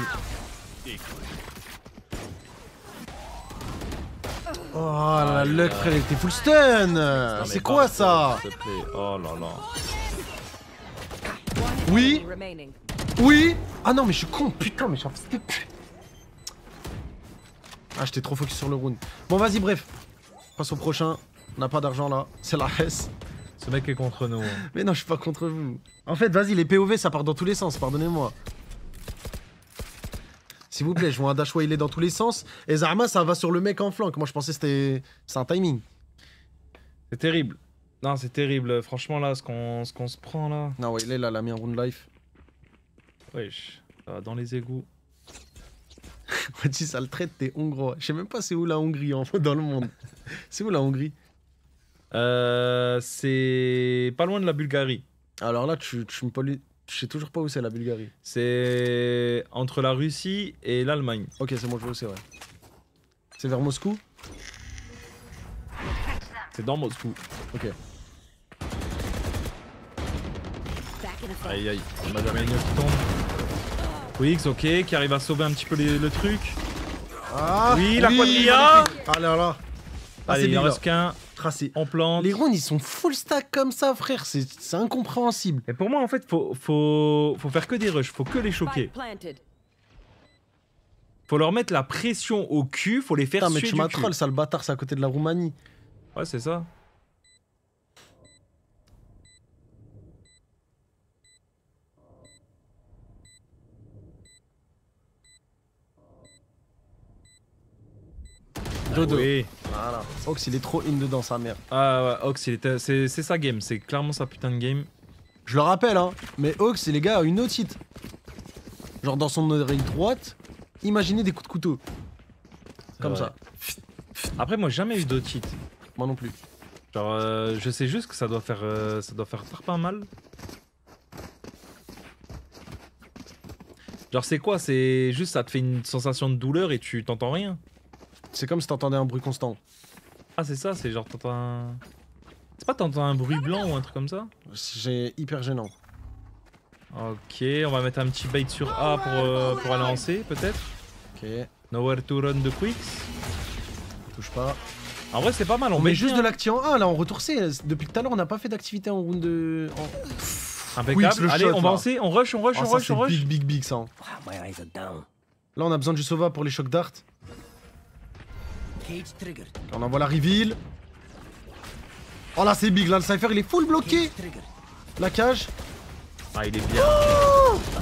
B: Oh la luck, frère, il était full stun.
A: Non, mais
B: C'est quoi
A: Bardolph,
B: ça?
A: s'il te plaît. Oh là là.
C: One
B: Oui.
C: enemy remaining.
B: Oui. Ah non, mais je suis con, putain, mais j'en fais plus. Ah, j'étais trop focus sur le round. Bon, vas-y, bref. Passe au prochain. On n'a pas d'argent là. C'est la S.
A: Ce mec est contre nous.
B: Mais non, je suis pas contre vous. En fait, vas-y, les POV, ça part dans tous les sens, pardonnez-moi. S'il vous plaît, je vois un dash wailer dans tous les sens. Et Zarma, ça va sur le mec en flanc. Moi, je pensais que c'était. C'est un timing.
A: C'est terrible. Non, c'est terrible. Franchement, là, ce qu'on se prend là.
B: Non, ouais, là, il a mis un round life.
A: Wesh. Ça va dans les égouts.
B: On dit ça le traite, t'es hongrois. Je sais même pas c'est où la Hongrie dans le monde. C'est où la Hongrie?
A: C'est pas loin de la Bulgarie.
B: Alors là, tu me pollues. Je sais toujours pas où c'est la Bulgarie.
A: C'est entre la Russie et l'Allemagne.
B: Ok, c'est bon, je vois où c'est, ouais. C'est vers Moscou?
A: C'est dans Moscou.
B: Ok.
C: Back in effect.
A: Aïe aïe. Benjamin qui tombe. Wix, ok, qui arrive à sauver un petit peu le truc.
B: Ah,
A: Oui, la quadrilla.
B: magnifique. Ah là là. Ah,
A: Allez,
B: c'est
A: il
B: big,
A: en
B: là.
A: reste qu'un.
B: Tracé.
A: On plante.
B: Les rounds, ils sont full stack comme ça, frère. C'est incompréhensible.
A: Et pour moi, en fait, faut faire que des rushs. Faut que les choquer.
C: Spike planted.
A: Faut leur mettre la pression au cul. Faut les faire
B: Putain, mais
A: suer
B: tu
A: du
B: m'as
A: cul.
B: troll, sale bâtard, c'est à côté de la Roumanie.
A: Ouais, c'est ça.
B: Dodo.
A: Oui.
B: Voilà. Ox, il est trop in dedans, sa mère.
A: Ah ouais, Ox, c'est sa game, c'est clairement sa putain de game.
B: Je le rappelle, hein, mais Ox, les gars, a une otite. Genre dans son oreille droite, imaginez des coups de couteau. Comme
A: vrai.
B: ça.
A: Après, moi, j'ai jamais eu d'otite.
B: Moi non plus.
A: Genre, je sais juste que ça doit faire pas mal. Genre, c'est quoi? C'est juste, ça te fait une sensation de douleur et tu t'entends rien.
B: C'est comme si t'entendais un bruit constant.
A: Ah, c'est ça, c'est genre, t'entends un... C'est pas t'entends un bruit blanc ou un truc comme ça?
B: C'est hyper gênant.
A: Ok, on va mettre un petit bait sur A pour aller en C, peut-être.
B: Ok,
A: Nowhere to run de Quicks.
B: touche pas.
A: En vrai, c'est pas mal,
B: On
A: on
B: met
A: met
B: juste
A: bien.
B: de l'acti en 1, là, en retour C. Depuis tout à l'heure, on n'a pas fait d'activité en round de...
A: Impeccable.
B: Quicks, le
A: Allez,
B: shot,
A: on va
B: là.
A: en C, on rush, on rush,
B: Oh,
A: on
B: ça,
A: rush,
B: c'est
A: on rush.
B: big, big, big, ça. hein.
D: My eyes are down.
B: Là, on a besoin du Sova pour les chocs d'art.
D: Cage triggered.
B: On envoie la reveal. Oh là, c'est big. Là, le Cypher, il est full bloqué.
D: Cage triggered.
B: La cage.
A: Ah, il est bien.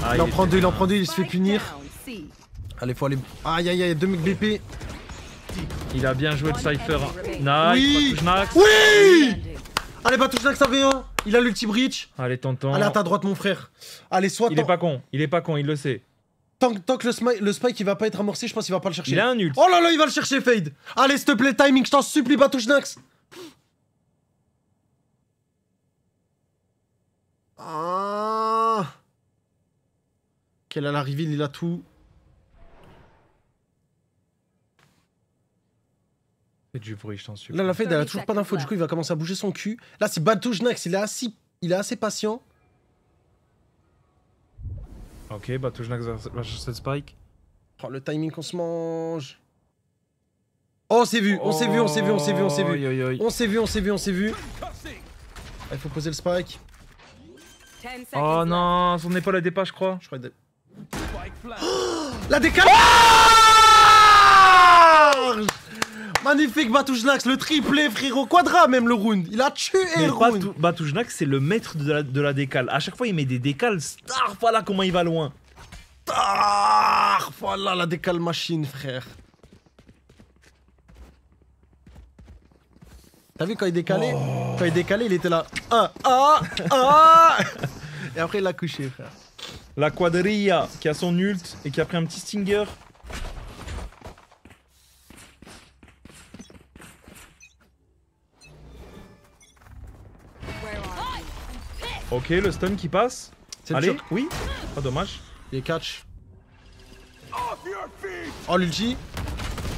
A: Ah,
B: Il en
A: est
B: prend
A: bien.
B: deux, il en prend deux, il se fait
C: Spike
B: punir.
C: down, C.
B: Allez, faut aller... Aïe, aïe, aïe, 2 mecs BP.
A: Il a bien joué le Cypher. Nice,
B: Oui.
A: pas touche Nax.
B: Oui.
C: Standing.
B: Allez, bah, touche Nax à V1. Il a l'ulti breach.
A: Allez, tonton.
B: Allez, à ta droite, mon frère. Allez, soit
A: Il est pas con, il le sait.
B: tant que le spike il va pas être amorcé, je pense qu'il va pas le chercher.
A: Il a un ult.
B: Oh là là, il va le chercher, Fade. Allez, s'il te plaît, timing, je t'en supplie, pas touche Nax. Ah. Quelle a la reveal, il a tout.
A: Fais du bruit, je t'en supplie.
B: Là, la Fade, elle a
C: 30
B: toujours pas d'info, du coup, il va commencer à bouger son cul. Là, c'est Batouche Nax, il est assez patient.
A: Ok, bah touche Nax va chercher le spike.
B: Oh, le timing qu'on se mange. Oh, on s'est vu, on s'est vu, on s'est vu, on s'est vu, on s'est vu.
A: Oi, oi, oi.
B: On s'est vu, on s'est vu, on s'est vu. Ah, il faut poser le spike.
C: 10 seconds
A: Oh
C: left.
A: non, son épaule a des pas, je crois.
B: Je crois que... Oh, la décale. Magnifique Batouche Nax, le triplé frérot, quadra même le round. Il a tué
A: Mais
B: le round.
A: Batouche Nax, c'est le maître de la décale. À chaque fois, il met des décales. Star, voilà comment il va loin.
B: Ah, voilà la décale machine frère. T'as vu quand il décalait? Quand il décalait, il était là. Et après il l'a couché frère.
A: La quadrilla qui a son ult et qui a pris un petit stinger.
C: Where are you?
A: Ok, le stun qui passe.
B: C'est le
A: Allez,
B: choc.
A: oui. Pas dommage.
B: Il est catch. Oh l'ulti.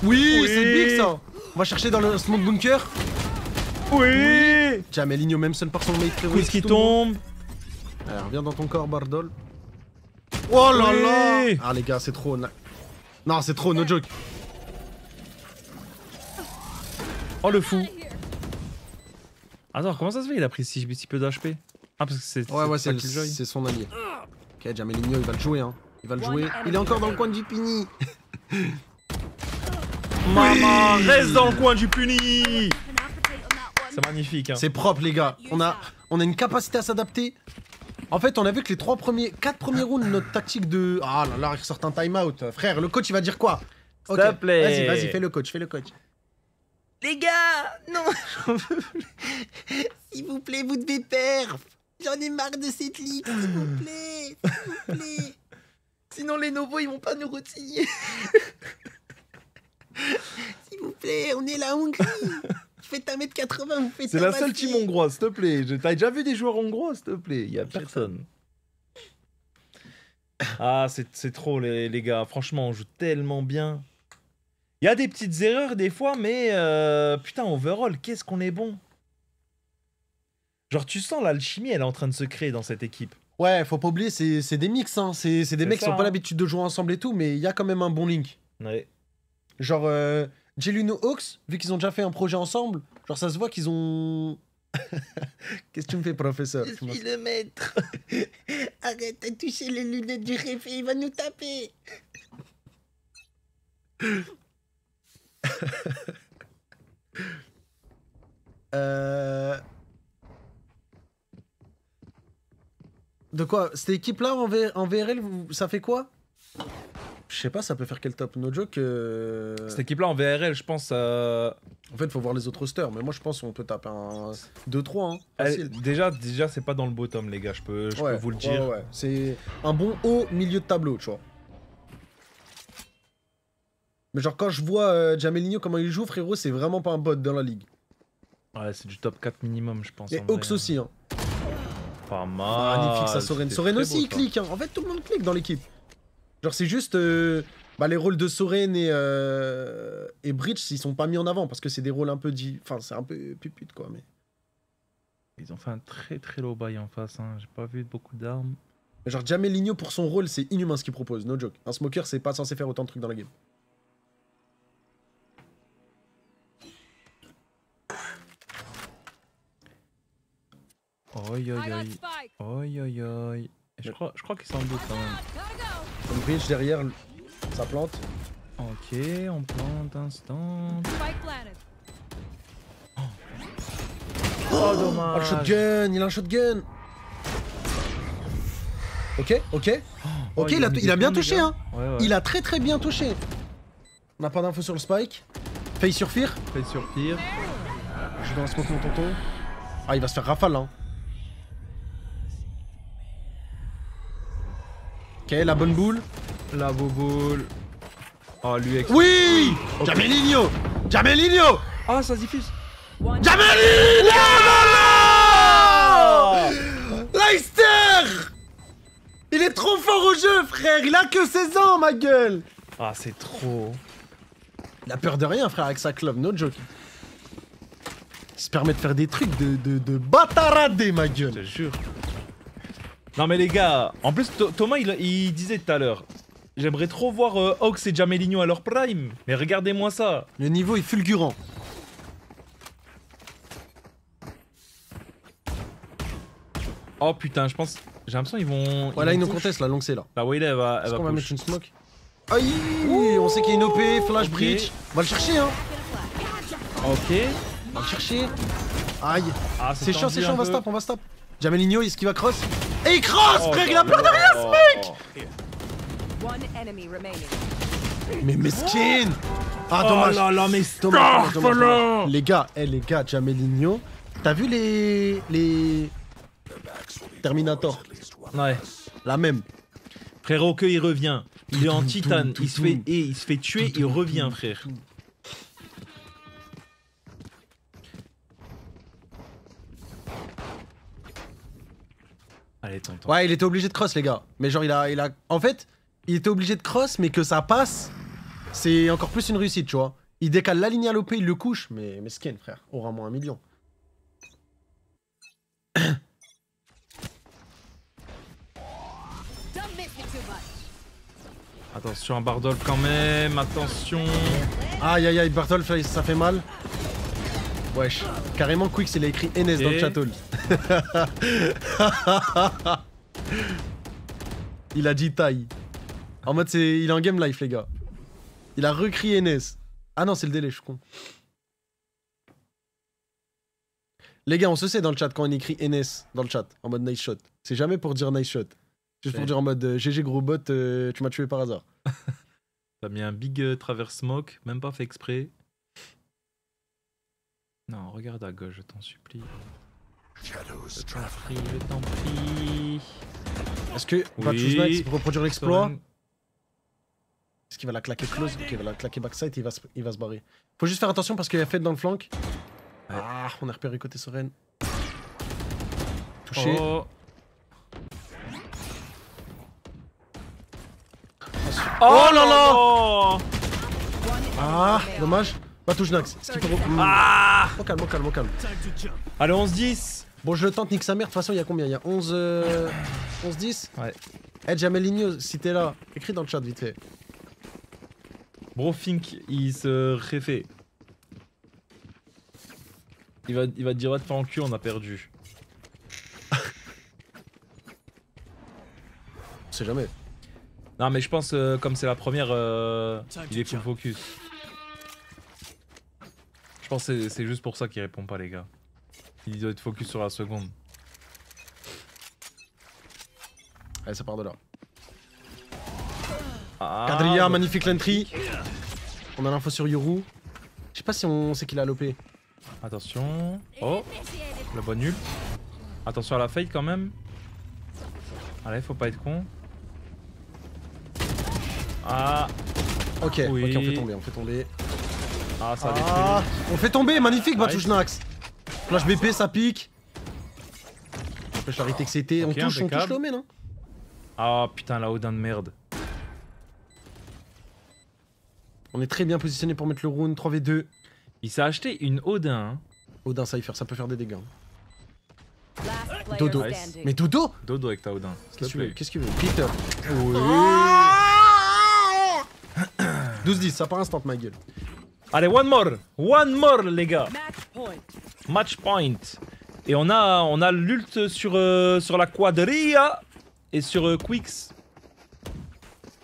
B: Oui,
A: Oui.
B: c'est big ça. On va chercher dans le smoke bunker.
A: Oui.
B: Jamelinho même seul par son mate frérot.
A: Quiz qui tombe.
B: Allez, reviens dans ton corps Bardol. Oh là là.
A: Oui.
B: Ah les gars, c'est trop. Non, c'est trop, no joke.
A: Oh le fou. Attends, comment ça se fait il a pris si peu d'HP? Ah parce que c'est
B: Ouais,
A: ça qu'il joue.
B: c'est son allié. Ok, Jamelinho, il va le jouer, hein. Il va le jouer. Il est encore dans le coin du puni.
A: Maman,
B: Oui.
A: reste dans le coin du puni.
C: An appetite on that one.
A: C'est magnifique. Hein.
B: C'est propre, les gars. On a une capacité à s'adapter. En fait, on a vu que les 4 premiers rounds, notre tactique de. Ah là là, il ressort un timeout. Frère, le coach, il va dire quoi?
A: S'il te plaît.
B: Vas-y, fais le coach, Les gars, non, j'en veux plus. S'il vous plaît, vous devez perf. J'en ai marre de cette ligue, s'il vous plaît. Sinon, les novos, ils vont pas nous rotiller. S'il vous plaît, on est la Hongrie. Faites 1m80, vous faites
A: C'est la seule team hongroise, s'il te plaît. T'as déjà vu des joueurs hongrois, s'il te plaît? Y a personne. Ah, c'est trop, les gars. Franchement, on joue tellement bien. Il y a des petites erreurs des fois, mais putain, overall, qu'est-ce qu'on est bon. Genre, tu sens l'alchimie, elle est en train de se créer dans cette équipe.
B: Ouais, faut pas oublier, c'est des mix, hein. C'est des mecs qui
A: ça,
B: ont pas
A: hein.
B: l'habitude de jouer ensemble et tout, mais il y a quand même un bon link.
A: Ouais.
B: Genre, Jeluno Hawks, vu qu'ils ont déjà fait un projet ensemble, genre ça se voit qu'ils ont... Qu'est-ce que tu me fais, professeur?
E: Je suis le maître. Arrête de toucher les lunettes du réfé, il va nous taper.
B: De quoi? Cette équipe-là en VRL, ça fait quoi?
A: Je
B: Je sais pas, ça peut faire quel top. No joke.
A: Cette équipe-là en VRL, je pense.
B: En fait, faut voir les autres rosters. Mais moi, je pense qu'on peut taper un 2-3. Hein, facile.
A: Déjà, c'est pas dans le bottom, les gars. Je peux vous le dire.
B: Ouais. C'est un bon haut milieu de tableau, tu vois. Mais genre, quand je vois Jamelinho, comment il joue, frérot, c'est vraiment pas un bot dans la ligue.
A: Ouais, c'est du top 4 minimum, je pense.
B: Et
A: en vrai.
B: Ox aussi, hein.
A: Pas mal.
B: Magnifique, ça, Soren.
A: C'était
B: Soren
A: très
B: aussi,
A: beau,
B: il
A: ça.
B: clique. Hein. En fait, tout le monde clique dans l'équipe. Genre, c'est juste les rôles de Soren et Breach, ils sont pas mis en avant parce que c'est des rôles un peu. Enfin, c'est un peu pupute, quoi. Mais...
A: Ils ont fait un très très low buy en face. Hein. J'ai pas vu beaucoup d'armes.
B: Mais genre, Jamelinho, pour son rôle, c'est inhumain ce qu'il propose. No joke. Un smoker, c'est pas censé faire autant de trucs dans la game.
A: Oi, oi,
C: I got
A: oi.
C: spike.
A: Oi, oi, oi. Et je crois qu'il s'en doute quand même.
C: Gotta go.
B: Comme Breach derrière, ça plante.
A: Ok, on plante instant.
C: Spike planted.
A: Oh,
B: Oh,
A: dommage.
B: le shotgun, il a un shotgun. Ok.
A: Oh,
B: Ok,
A: il a mis
B: il a
A: des
B: bien
A: points,
B: touché,
A: les gars.
B: hein.
A: Ouais.
B: Il a très bien touché. On n'a pas d'infos sur le spike. Face sur Fear.
A: fait sur pire.
B: Je suis dans la smoke, mon tonton. Ah, il va se faire rafale, là. Ok, la bonne boule.
A: La boboule. Oh, lui
B: Oui
A: Ok.
B: Jamelinho
A: Ah, ça diffuse.
C: One
B: Jamelinho Leicester Il est trop fort au jeu, frère. Il a que 16 ans, ma gueule.
A: Ah, c'est trop.
B: Il a peur de rien, frère, avec sa club, no joke. Il se permet de faire des trucs de bataradé, ma
A: Je
B: gueule.
A: te jure. Non, mais les gars, en plus, Thomas, il disait tout à l'heure. J'aimerais trop voir Ox et Jamelinho à leur prime. Mais regardez-moi ça.
B: Le niveau est fulgurant.
A: Oh putain, je pense. J'ai l'impression qu'ils vont.
B: Voilà, ils nous
A: push.
B: contestent, la longue c'est là.
A: La Wayla, elle va
B: Est-ce qu'on va
A: push.
B: mettre une smoke? Aïe, on sait qu'il y a une OP, flash
A: Ok.
B: breach. On va le chercher, hein.
A: Ok.
B: On va le chercher. Aïe.
A: Ah,
B: C'est chiant,
A: tendu un
B: on va
A: peu.
B: stop, Jamelinho, est-ce qu'il va cross? Et il cross,
A: Oh,
B: frère, il a peur de rien.
A: rien,
C: One enemy remaining.
B: Mais mesquine. Ah,
A: Oh
B: dommage.
A: là là, mais
B: Dommage. Les gars, Jamelinho, t'as vu les Terminator,
A: Ouais.
B: la même.
A: Frérot, que il revient. Il est en titane. Il se fait tuer, il revient, frère. Allez, tonton.
B: Ouais, il était obligé de cross, les gars. Mais genre, il a... En fait, il était obligé de cross, mais que ça passe, c'est encore plus une réussite, tu vois. Il décale la ligne à l'OP, il le couche, mais skin, frère. Aura moins 1 million.
C: Don't miss me too much.
A: Attention à Bardolph quand même. Attention.
B: Aïe, aïe, aïe, Bartolf, ça fait mal. Wesh. Carrément, Quicks, il a écrit NS dans le
A: Ok.
B: chat all. Il a dit taille. En mode, il est en game life, les gars. Il a recrit NS. Ah non, c'est le délai, je suis con. Les gars, on se sait dans le chat quand on écrit NS dans le chat, en mode nice shot. C'est jamais pour dire nice shot. Juste pour
A: Ouais.
B: dire en mode GG gros bot, tu m'as tué par hasard.
A: T'as mis un big travers smoke, même pas fait exprès. Non, regarde à gauche, je t'en supplie. Je t'en prie.
B: Est-ce que
A: Oui.
B: Batchuzmax peut reproduire l'exploit?
A: Soren.
B: Est-ce qu'il va la claquer close? Ok, il va la claquer backside et il va se barrer. Faut juste faire attention parce qu'il y a Fed dans le flank.
A: Ouais.
B: Ah, on a repéré côté Soren. Touché.
A: Oh.
B: Oh là là!
A: Oh.
C: One enemy
B: Ah,
C: remaining.
B: dommage. Batchuzmax. Est-ce qu'il peut...
A: Ah.
B: Au calme, au calme, au calme.
A: Allez, 11-10.
B: Bon, je le tente, nique sa mère. De toute façon, il y a combien? Il y a 11-10?
A: Ouais.
B: Eh, Jamelinho, si t'es là, écris dans le chat vite fait.
A: Bro Fink, il se réfait. Il va te dire, va te faire en cul, on a perdu.
B: On sait jamais.
A: Non, mais je pense, comme c'est la première, il est full focus. Je pense que c'est juste pour ça qu'il répond pas, les gars. Il doit être focus sur la seconde.
B: Allez, ça part de là. Quadrilla,
A: bah,
B: magnifique l'entry. On a l'info sur Yoru. Je sais pas si on sait qu'il a l'OP.
A: Attention. Oh, le bon nul. Attention à la fade quand même. Allez, faut pas être con. Ah,
B: Ok,
A: Oui.
B: ok, on fait tomber, on fait tomber.
A: ah ça a détruit.
B: Ah, on fait tomber, magnifique,
A: Nice.
B: Batouchnax. Flash BP, ça pique. Après, je l'arrête excité.
A: Ok,
B: On touche
A: impeccable.
B: le main, hein.
A: Ah putain, la Odin de merde.
B: On est très bien positionné pour mettre le round 3v2.
A: Il s'est acheté une Odin. Hein.
B: Odin Cypher, ça peut faire des dégâts.
C: Last player
B: Dodo.
C: standing.
B: Mais Dodo
A: Dodo avec ta Odin. s'il te
B: Qu'est-ce que tu veux
A: plaît.
B: Qu'est-ce que tu veux Peter. Oui. 12-10, ça part instant, ma gueule.
A: Allez, one more les gars.
C: Match point.
A: Match point. Et on a l'ult sur la quadrilla et sur Quicks.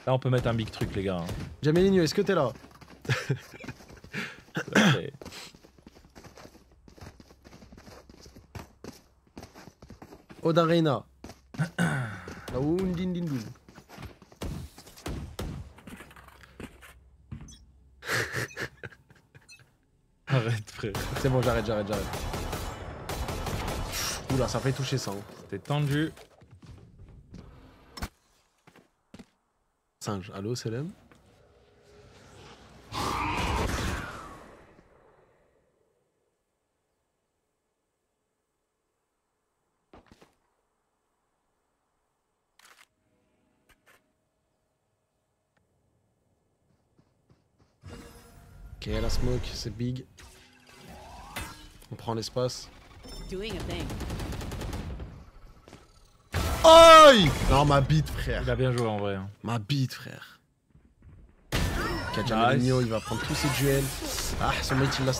A: Là, on peut mettre un big truc, les gars. Hein.
B: Jamelinho, est-ce que t'es là?
A: Allez.
B: Odin Reina. La Oundindindou.
A: Arrête, frère.
B: C'est bon, j'arrête. Oula, ça fait toucher ça. Hein.
A: T'es tendu.
B: Singe, allô, Selem? Ok, la smoke, c'est big. On prend l'espace.
C: Doing a thing.
B: Aïe! Non, ma bite, frère.
A: Il a bien joué en vrai. Hein.
B: Ma bite, frère. Ok, Jamelinho, il va prendre tous ses duels. Ah, son mate, il l'a...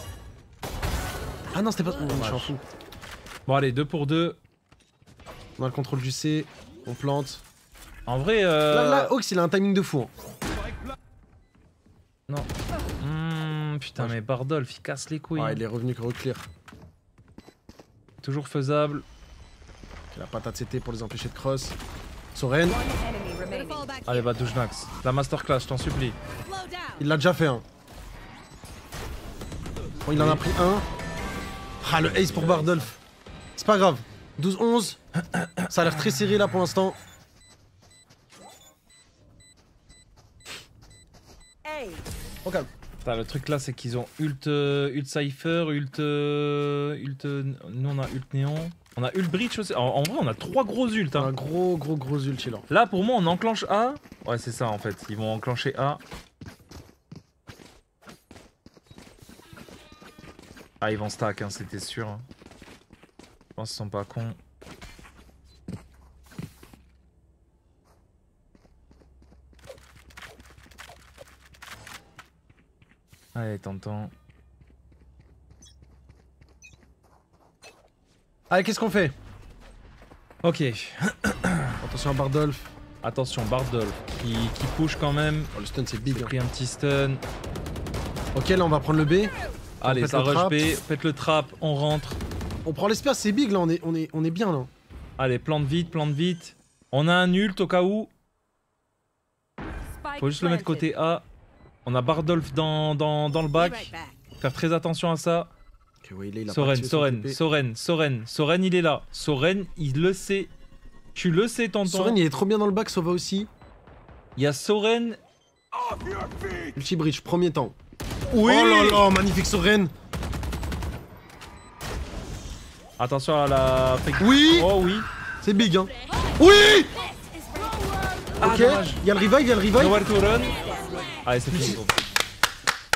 B: Ah non, c'était pas... Oh, je m'en fous.
A: Bon, allez, 2 pour 2.
B: On a le contrôle du C. On plante.
A: En vrai,
B: Là, Ox, il a un timing de fou. Hein.
A: non. Putain, mais Bardolph, il casse les couilles.
B: Ah, il est revenu que reclear.
A: Toujours faisable.
B: Ok, la patate CT pour les empêcher de cross. Soren,
C: One enemy remaining.
A: Allez, va Douchnax. La masterclass, je t'en supplie.
B: il l'a déjà fait, hein. Bon, il en a pris un. Ah, le ace pour Bardolph. C'est pas grave. 12-11. Ça a l'air très serré là pour l'instant.
C: Hey.
B: Au calme.
A: Putain, le truc là, c'est qu'ils ont ult Cypher, ult. Nous, on a ult Néon. On a ult Breach aussi. En vrai, on a 3 gros ults.
B: Un
A: Hein.
B: gros ult là.
A: Là, pour moi, on enclenche A. Ouais, c'est ça en fait. Ils vont enclencher A. Ah, ils vont stack, hein, c'était sûr. Hein. Je pense qu'ils sont pas cons. Allez, t'entends.
B: Allez, qu'est-ce qu'on fait?
A: Ok.
B: Attention à Bardolph.
A: Attention, Bardolph qui push quand même.
B: Oh, le stun c'est big.
A: J'ai
B: Hein.
A: pris un petit stun.
B: Ok, là on va prendre le B.
A: Allez,
B: Faites
A: ça
B: le
A: rush
B: trap.
A: B. Faites le trap, on rentre.
B: On prend l'espace, c'est big là, on est bien là.
A: Allez, plante vite. On a un ult au cas où.
C: Spike
A: Faut juste le mettre
C: planted.
A: côté A. On a Bardolph dans le
C: Be
A: back.
C: right back.
A: Faire très attention à ça.
B: Ok, ouais, il a
A: Soren,
B: pas activé son TP.
A: Soren, il est là. Soren, il le sait. Tu le sais, tonton.
B: Soren, il est trop bien dans le back, Sova aussi.
A: Il y a Soren.
B: Multi bridge, premier temps.
A: Oui.
B: Oh là là, magnifique Soren.
A: Attention à la fake.
B: Oui.
A: Oh oui.
B: C'est big, hein. Oui.
A: Ah,
B: Ok,
A: dommage.
B: il y a le revive.
A: Nowhere to run. Allez, c'est fini.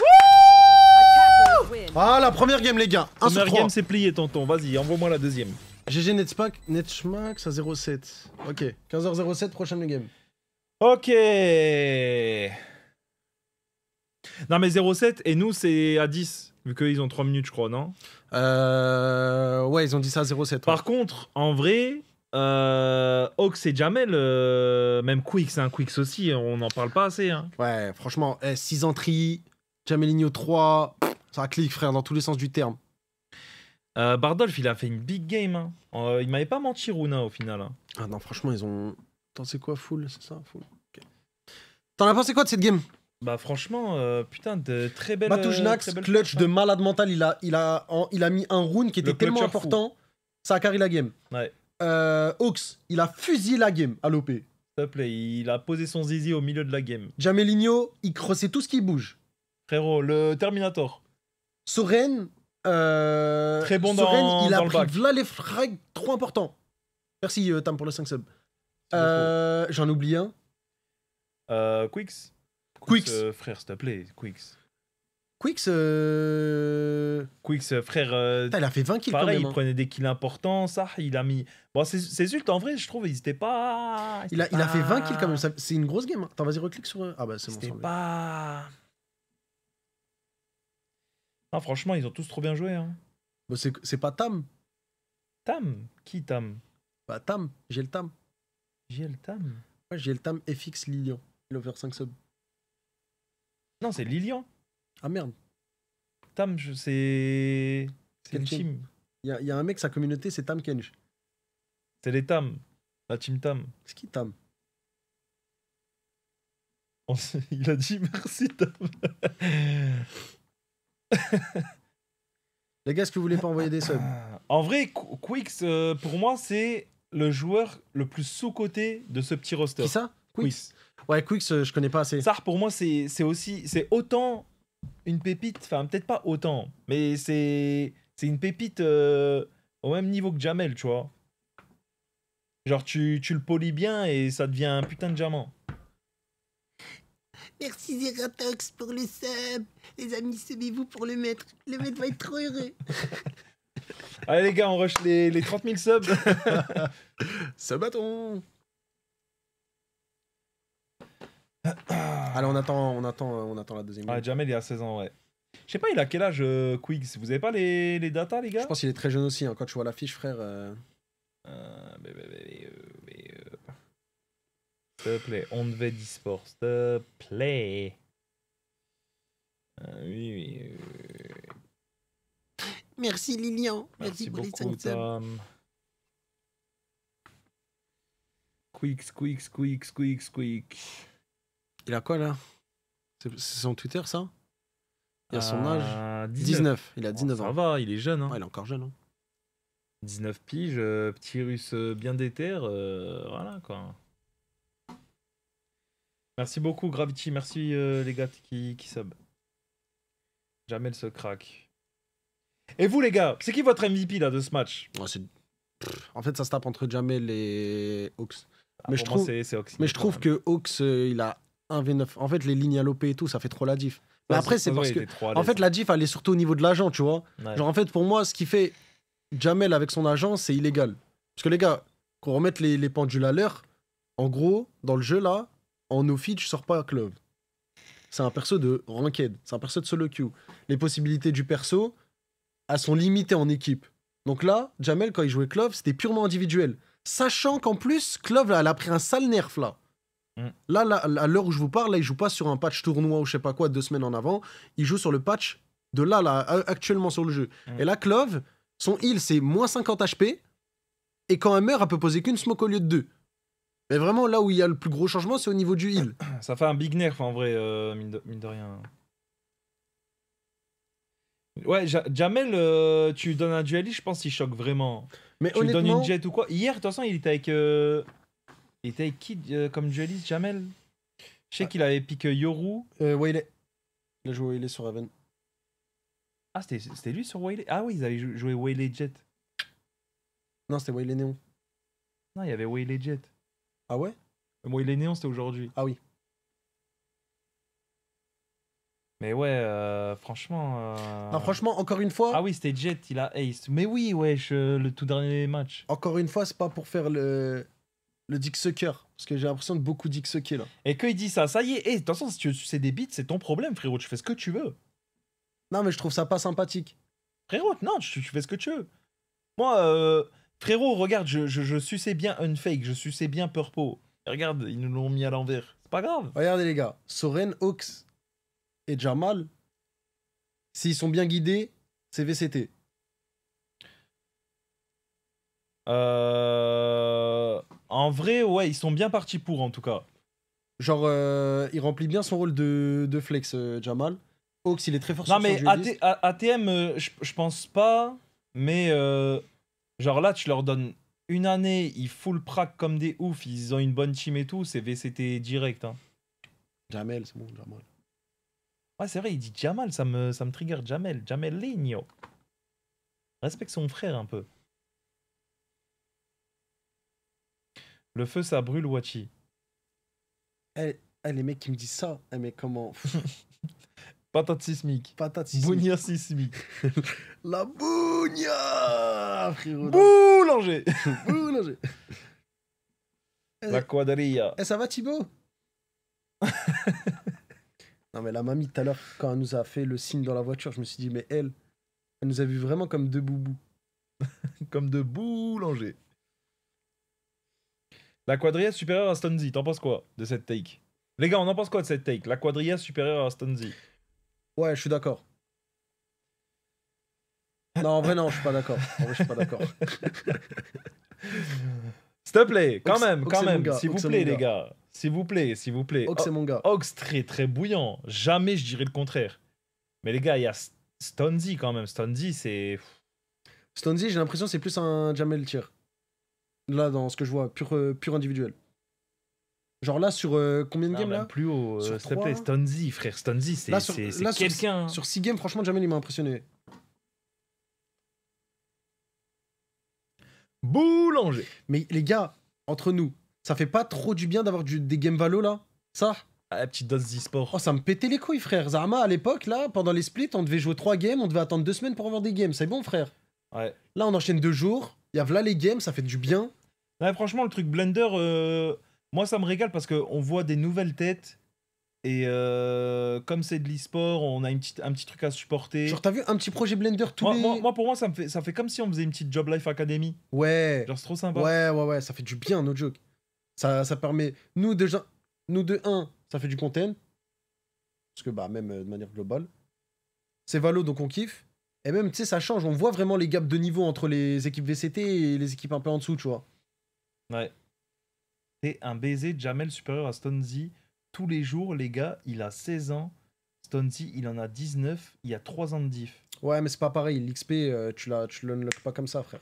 C: Attackers win.
B: Ah, la première game, les gars. 1 sur
A: Première
B: 3.
A: game, c'est plié, tonton. Vas-y, envoie-moi la deuxième.
B: GG Netschmax à 0,7. Ok, 15h07, prochaine game.
A: Ok. Non, mais 0,7 et nous, c'est à 10. Vu qu'ils ont 3 minutes, je crois, non?
B: Ouais, ils ont dit ça à 0,7. Ouais.
A: Par contre, en vrai, Ox et Jamel, même Quicks, c'est un Quicks aussi, on n'en parle pas assez. Hein.
B: Ouais, franchement, 6 entrées, Jamelinho 3, ça clique, frère, dans tous les sens du terme.
A: Bardolph, il a fait une big game. Hein. Il m'avait pas menti, Runa, au final. Hein.
B: Ah non, franchement, ils ont... Attends, c'est quoi, full? C'est ça, full. Ok. T'en as pensé quoi de cette game?
A: Bah franchement, putain, de très belle...
B: Matouchnax,
A: très belle
B: clutch
A: fight,
B: de
A: hein.
B: malade mental, il a mis un round qui était
A: Le
B: tellement
A: clutcher fou.
B: important, ça a carré la game.
A: Ouais,
B: Hawks, il a fusillé la game à l'OP.
A: s'il te plaît, il a posé son zizi au milieu de la game.
B: Jamelinho, il crossait tout ce qui bouge.
A: Frérot, le Terminator.
B: Soren,
A: Très bon
B: Soren, il a
A: dans le
B: pris
A: bac.
B: v'là les frags trop importants. Merci Tam pour le 5 sub.
A: Merci
B: J'en oublie un.
A: Quicks.
B: Quicks.
A: Frère, s'il te plaît, Quicks.
B: Quicks,
A: Quicks, frère,
B: putain, il a fait 20 kills quand
A: pareil,
B: même.
A: il
B: Hein.
A: prenait des kills importants, ça, il a mis... Bon, ses ults, en vrai, je trouve, ils étaient pas...
B: Il a fait 20 kills quand même, c'est une grosse game. Hein. Attends, vas-y, reclique sur... Ah bah c'est bon.
A: C'était
B: ça enlève.
A: pas... Non, franchement, ils ont tous trop bien joué. Hein.
B: Bah, c'est pas Tam.
A: Tam. Qui Tam?
B: Bah Tam, j'ai le Tam.
A: JL Tam.
B: Ouais, j'ai le Tam FX Lilian. Il a offert 5 subs.
A: Non, c'est Lilian.
B: Ah merde.
A: Tam, c'est
B: Quelle
A: une
B: team
A: team.
B: Il y a un mec, sa communauté, c'est Tam Kenj.
A: C'est les Tam. La team Tam.
B: C'est qui Tam?
A: Il a dit merci Tam.
B: Les gars, est-ce que vous voulez pas envoyer des subs?
A: En vrai, Quicks, pour moi, c'est le joueur le plus sous-coté de ce petit roster.
B: Qui ça? Quicks.
A: Quicks.
B: Ouais, Quicks, je connais pas assez.
A: Ça, pour moi, c'est aussi... C'est autant une pépite... Enfin, peut-être pas autant, mais c'est une pépite au même niveau que Jamel, tu vois. Genre, tu le polis bien et ça devient un putain de diamant.
E: Merci Zeratox pour le sub. Les amis, subez-vous pour le maître. Le maître va être trop heureux.
A: Allez, les gars, on rush les 30 000 subs.
B: Ce bâton. Allez, on attend la deuxième.
A: Ah,
B: game.
A: Jamel, il a 16 ans, ouais. Je sais pas, il a quel âge, Quicks? Vous avez pas les datas, les gars?
B: Je pense qu'il est très jeune aussi. Hein. Quand tu vois l'affiche, frère.
A: S'il te plaît, on devait d'e-sport, s'il te plaît. Oui.
E: Merci Lilian. Merci,
A: Merci
E: pour les
A: beaucoup,
E: 5 subs.
A: Tom. Quicks.
B: Il a quoi là? C'est son Twitter ça? Il a son âge?
A: 19.
B: 19. Il a 19
A: Ça
B: ans.
A: va, il est jeune. Hein.
B: Ouais, il est encore jeune. Hein.
A: 19 piges, petit russe bien déter, voilà quoi. Merci beaucoup Gravity, merci les gars qui sub. Jamel se craque. Et vous les gars, c'est qui votre MVP là de ce match?
B: Ouais, en fait, ça se tape entre Jamel et Hawks. Mais je
A: Pour moi,
B: trouve-
A: c'est Oxy,
B: Mais je
A: quand
B: trouve
A: même.
B: que Hawks, il a 1v9. En fait, les lignes à l'OP et tout, ça fait trop la diff. Mais
A: Ça,
B: après, c'est
A: ça,
B: parce
A: il
B: que.
A: était trop à
B: En fait,
A: l'aise.
B: la diff, elle est surtout au niveau de l'agent, tu vois.
A: Ouais.
B: Genre, en fait, pour moi, ce qui fait Jamel avec son agent, c'est illégal. Parce que les gars, qu'on remette les pendules à l'heure, en gros, dans le jeu là, en no-feed, je sors pas Clove. C'est un perso de ranked, c'est un perso de solo queue. Les possibilités du perso, elles sont limitées en équipe. Donc là, Jamel, quand il jouait Clove, c'était purement individuel. Sachant qu'en plus, Clove, là, elle a pris un sale nerf là. Là, à l'heure où je vous parle, là, il joue pas sur un patch tournoi ou je sais pas quoi 2 semaines en avant. Il joue sur le patch de là, actuellement sur le jeu. Et là, Clove, son heal, c'est moins 50 HP. Et quand elle meurt, elle peut poser qu'une smoke au lieu de 2. Mais vraiment, là où il y a le plus gros changement, c'est au niveau du heal.
A: Ça fait un big nerf en vrai, mine de rien. Ouais, Jamel, tu lui donnes un duelist, je pense qu'il choque vraiment.
B: Mais
A: Tu lui donnes
B: honnêtement,
A: une jet ou quoi? Hier, de toute façon, il était avec qui comme duelist, Jamel? Je sais qu'il avait piqué Yoru.
B: Waylay. Il a joué Waylay sur Raven.
A: Ah, c'était lui sur Waylay? Ah oui, ils avaient joué Waylay Jet.
B: Non, c'était Waylay Néon.
A: Non, il y avait Waylay Jet.
B: Ah ouais?
A: Waylay Néon, c'était aujourd'hui.
B: Ah oui.
A: Mais ouais, franchement...
B: Non, franchement, encore une fois,
A: Ah oui, c'était Jet, il a ace. Mais oui, wesh, le tout dernier match.
B: encore une fois, c'est pas pour faire le dick sucker. Parce que j'ai l'impression de beaucoup dick sucker là.
A: Et quand il dit ça, ça y est, de toute façon, si tu veux sucer des bites, c'est ton problème, frérot. Tu fais ce que tu veux.
B: Non, mais je trouve ça pas sympathique.
A: Frérot, non, tu fais ce que tu veux. Moi, frérot, regarde, je suçais bien Unfake, je suçais bien Purpo. Et regarde, ils nous l'ont mis à l'envers. C'est pas grave.
B: Regardez les gars, Soren, Hawks et Jamal, s'ils sont bien guidés, c'est VCT.
A: En vrai, ouais, ils sont bien partis pour, en tout cas.
B: Genre, il remplit bien son rôle de flex, Jamal. Ox, il est très fort
A: Non,
B: sur
A: mais
B: son dueliste.
A: ATM, je pense pas. Mais genre là, tu leur donnes une année, ils full prac comme des oufs, ils ont une bonne team et tout, c'est VCT direct. Hein.
B: Jamel, c'est bon, Jamal.
A: Ouais, c'est vrai, il dit Jamal, ça me trigger. Jamel Ligno. Respecte son frère un peu. Le feu, ça brûle, Wachi.
B: Les mecs qui me disent ça, mais comment?
A: Patate sismique.
B: Patate sismique.
A: Bougna sismique.
B: La bougna, frérot.
A: Boulanger.
B: Boulanger.
A: La quadrilla.
B: Ça va, Thibaut? Non, mais la mamie, tout à l'heure, quand elle nous a fait le signe dans la voiture, je me suis dit, mais elle nous a vu vraiment comme deux boubous.
A: Comme de boulanger. La quadrilla supérieure à Stunzy, t'en penses quoi de cette take? Les gars, on en pense quoi de cette take? La quadrilla supérieure à Stunzy.
B: Ouais, je suis d'accord. Non, en vrai, non, je suis pas d'accord. En vrai, je suis pas d'accord.
A: S'il te plaît, quand
B: Ox-
A: même,
B: Ox
A: quand
B: c'est mon
A: même,
B: gars,
A: s'il vous
B: Ox c'est
A: plaît,
B: mon
A: les
B: gars.
A: gars. S'il vous plaît, s'il vous plaît.
B: Ox, c'est mon gars.
A: Ox très très bouillant. Jamais je dirais le contraire. Mais les gars, il y a Stunzy quand même. Stunzy, c'est.
B: Stonzy, j'ai l'impression que c'est plus un Jamel tier. Là, dans ce que je vois, pur individuel. Genre là, sur combien de
A: Non,
B: games
A: même
B: là
A: plus haut,
B: Sur
A: s'il te plaît,
B: 3.
A: Stunzy, frère. Stunzy, c'est
B: Là,
A: c'est quelqu'un.
B: Sur 6 games, franchement, Jamel, il m'a impressionné.
A: Boulanger.
B: Mais les gars, entre nous, ça fait pas trop du bien d'avoir des games valo là? Ça?
A: Ah, la petite dose d'e-sport.
B: Oh, ça me pétait les couilles, frère. Zarma, à l'époque, là, pendant les splits, on devait jouer 3 games, on devait attendre 2 semaines pour avoir des games. C'est bon, frère.
A: Ouais.
B: Là, on enchaîne 2 jours. Il y a là les games, ça fait du bien.
A: Ouais, franchement, le truc Blender, moi, ça me régale parce qu'on voit des nouvelles têtes. Et comme c'est de l'e-sport, on a un petit truc à supporter.
B: Genre, t'as vu un petit projet Blender tous
A: Moi,
B: les...
A: moi, pour moi, ça fait comme si on faisait une petite Job Life Academy.
B: Ouais.
A: Genre, c'est trop sympa.
B: Ouais, ça fait du bien, no joke. Ça permet... Nous, déjà, nous de 1, ça fait du content. Parce que, bah, même de manière globale. C'est Valo, donc on kiffe. Et même, tu sais, ça change. On voit vraiment les gaps de niveau entre les équipes VCT et les équipes un peu en dessous, tu vois.
A: Ouais. C'est un baiser de Jamel supérieur à Stonzy. Tous les jours, les gars, il a 16 ans. Stonzy, il en a 19. Il y a 3 ans de diff.
B: Ouais, mais c'est pas pareil. L'XP, tu l'unlocks pas comme ça, frère.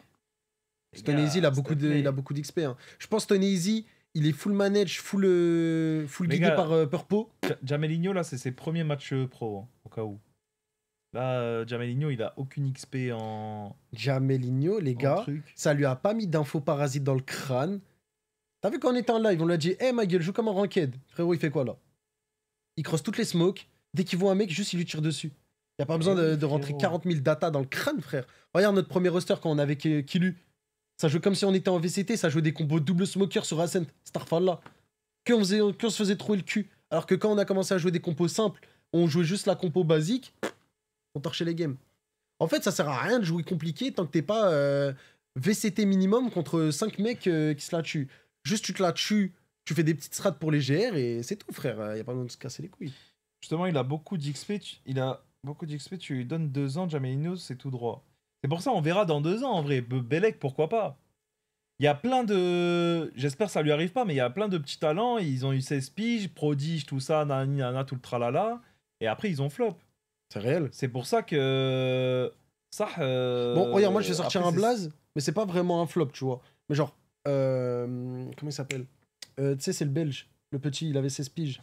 A: Les
B: Stone
A: gars,
B: Easy, il a
A: s'il
B: beaucoup
A: te plaît.
B: d'XP. Hein. Je pense Stone Easy, il est full manage, full
A: Les
B: guidé
A: gars,
B: par Purpo.
A: Jamelinho, là, c'est ses premiers matchs pro, hein, au cas où. Là, Jamelinho, il a aucune XP en
B: Jamelinho, les gars,
A: truc.
B: ça lui a pas mis d'infos parasites dans le crâne. T'as vu quand on était en live, on lui a dit « Hey ma gueule, joue comme un ranked. » Frérot, il fait quoi là? Il crosse toutes les smokes. Dès qu'il voit un mec, juste il lui tire dessus. Y a pas besoin de rentrer
A: frérot.
B: 40 000 data dans le crâne, frère. Regarde notre premier roster quand on avait Killu. Ça jouait comme si on était en VCT, ça jouait des combos double smoker sur Ascent, Starfall qu'on se faisait trouver le cul. Alors que quand on a commencé à jouer des compos simples, on jouait juste la compo basique, on torchait les games. En fait, ça sert à rien de jouer compliqué tant que t'es pas VCT minimum contre 5 mecs qui se la tuent. Juste tu te la tues, tu fais des petites strats pour les GR et c'est tout, frère. Y a pas besoin de se casser les couilles.
A: Justement, il a beaucoup d'XP. Tu lui donnes 2 ans, Jamelinho, c'est tout droit. C'est pour ça, on verra dans 2 ans, en vrai. Belek, pourquoi pas? Il y a plein de... J'espère que ça lui arrive pas, mais il y a plein de petits talents. Ils ont eu 16 piges, prodige, tout ça, nani, nana, tout le tralala. Et après, ils ont flop.
B: C'est réel.
A: C'est pour ça que... Ça,
B: Bon, regarde, moi je vais sortir
A: après,
B: un blaze, mais c'est pas vraiment un flop, tu vois. Mais genre, comment il s'appelle? Tu sais, c'est le belge, le petit, il avait 16 piges.